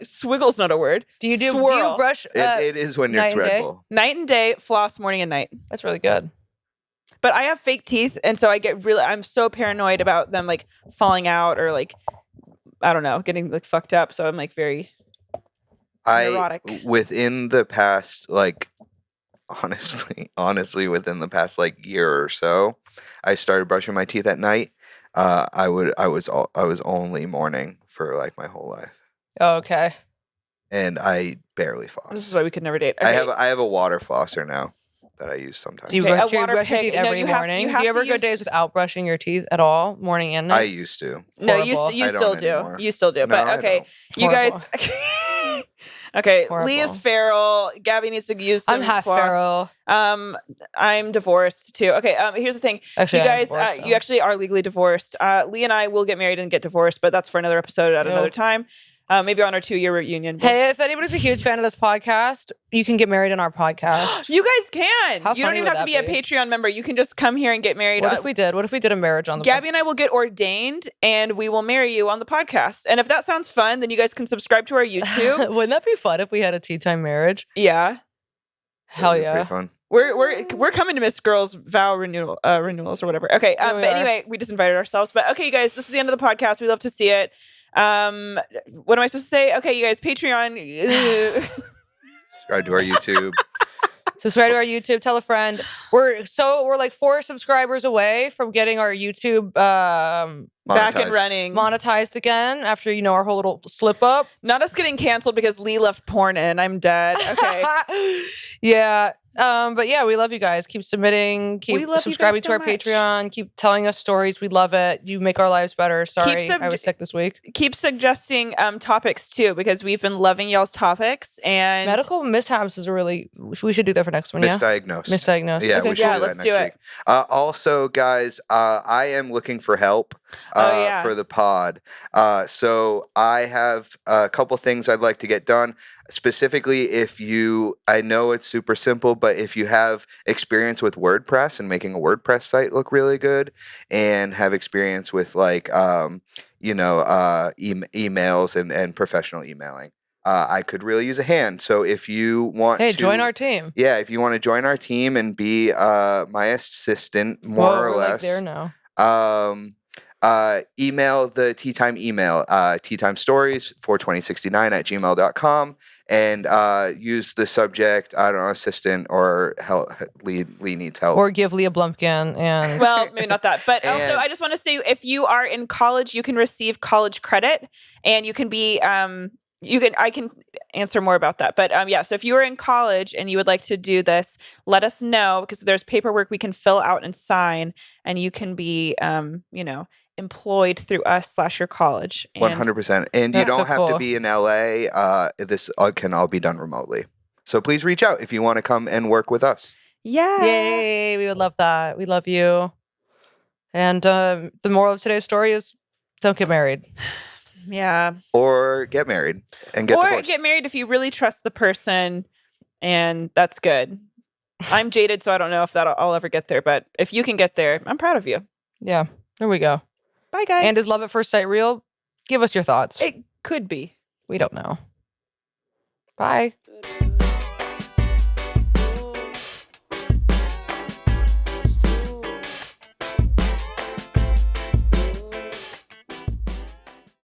Swiggle's not a word. Do you Swirl. brush? It is when night it's and Red day? Bull. Night and day, floss morning and night. That's really good. But I have fake teeth, and so I'm so paranoid about them like falling out or like, I don't know, getting like fucked up. So I'm like very neurotic. Within the past, like, honestly, within the past like year or so, I started brushing my teeth at night. I was only morning for like my whole life, Oh, okay. and I barely floss. This is why we could never date. Okay. I have a water flosser now that I use sometimes. Do you Okay, brush, a water your pick. teeth No, every you have to- morning? you Do have you to ever go use- days without brushing your teeth at all, morning and I night? used to. No, Horrible. you I still don't do. anymore. You still do. No, But I okay, don't. you guys. Okay, Horrible. Lee is feral. Gabby needs to use some I'm half floss. feral. I'm divorced too. Okay, here's the thing. Actually, You I'm guys, divorced, so. you actually are legally divorced. Lee and I will get married and get divorced, but that's for another episode at Ew. another time. Maybe on our 2-year reunion. Hey, if anybody's a huge fan of this podcast, you can get married on our podcast. You guys can. How You don't funny even would have to that be a be? Patreon member. You can just come here and get married. What if we did? What if we did a marriage on the Gabby and I will get ordained and we will marry you on the podcast. And if that sounds fun, then you guys can subscribe to our YouTube. Wouldn't that be fun if we had a tea time marriage? Yeah. Hell That'd be yeah. pretty fun. We're coming to Miss Girls vow renewals or whatever. Okay. Here we But are. anyway, we just invited ourselves. But okay, you guys, this is the end of the podcast. We love to see it. What am I supposed to say? Okay, you guys, Patreon. Subscribe to our YouTube. Subscribe to our YouTube. Tell a friend. We're like 4 subscribers away from getting our YouTube Back and Monetized. running. monetized again after our whole little slip up. Not us getting canceled because Lee left porn in. I'm dead. Okay. Yeah. But yeah, we love you guys. Keep submitting. We Keep love you subscribing guys to so our much. Patreon. Keep telling us stories. We love it. You make our lives better. Sorry, sub- I was sick this week. Keep suggesting topics too, because we've been loving y'all's topics and Medical mishaps is we should do that for next one. Yeah. Misdiagnosed. Misdiagnosed. Yeah, Okay. we should Yeah, do that let's next do it. week. Also, guys, I am looking for help Oh, yeah. for the pod. So I have a couple things I'd like to get done. Specifically, I know it's super simple, but if you have experience with WordPress and making a WordPress site look really good, and have experience with like, emails and professional emailing, I could really use a hand. So if you want to Join our team. yeah, if you want to join our team and be my assistant, more Whoa, or we're like less, there now. email the Tea Time email, teatimestories42069@gmail.com, and use the subject, I don't know, assistant or help. Lee needs help. Or give Leah Blumpkin and well, maybe not that. But also, And- I just want to say, if you are in college, you can receive college credit, and you can be I can answer more about that. But yeah, so if you are in college and you would like to do this, let us know, because there's paperwork we can fill out and sign, and you can be employed through us / your college. And 100%. And you That's don't so have cool. to be in LA. This can all be done remotely. So please reach out if you want to come and work with us. yeah. yay, we would love that. We love you. And the moral of today's story is don't get married. Yeah. Or get married and get Or divorced. get married if you really trust the person, and that's good. I'm jaded, so I don't know if I'll ever get there. But if you can get there, I'm proud of you. Yeah, there we go. Bye, guys. And is love at first sight real? Give us your thoughts. It could be. We don't know. Bye.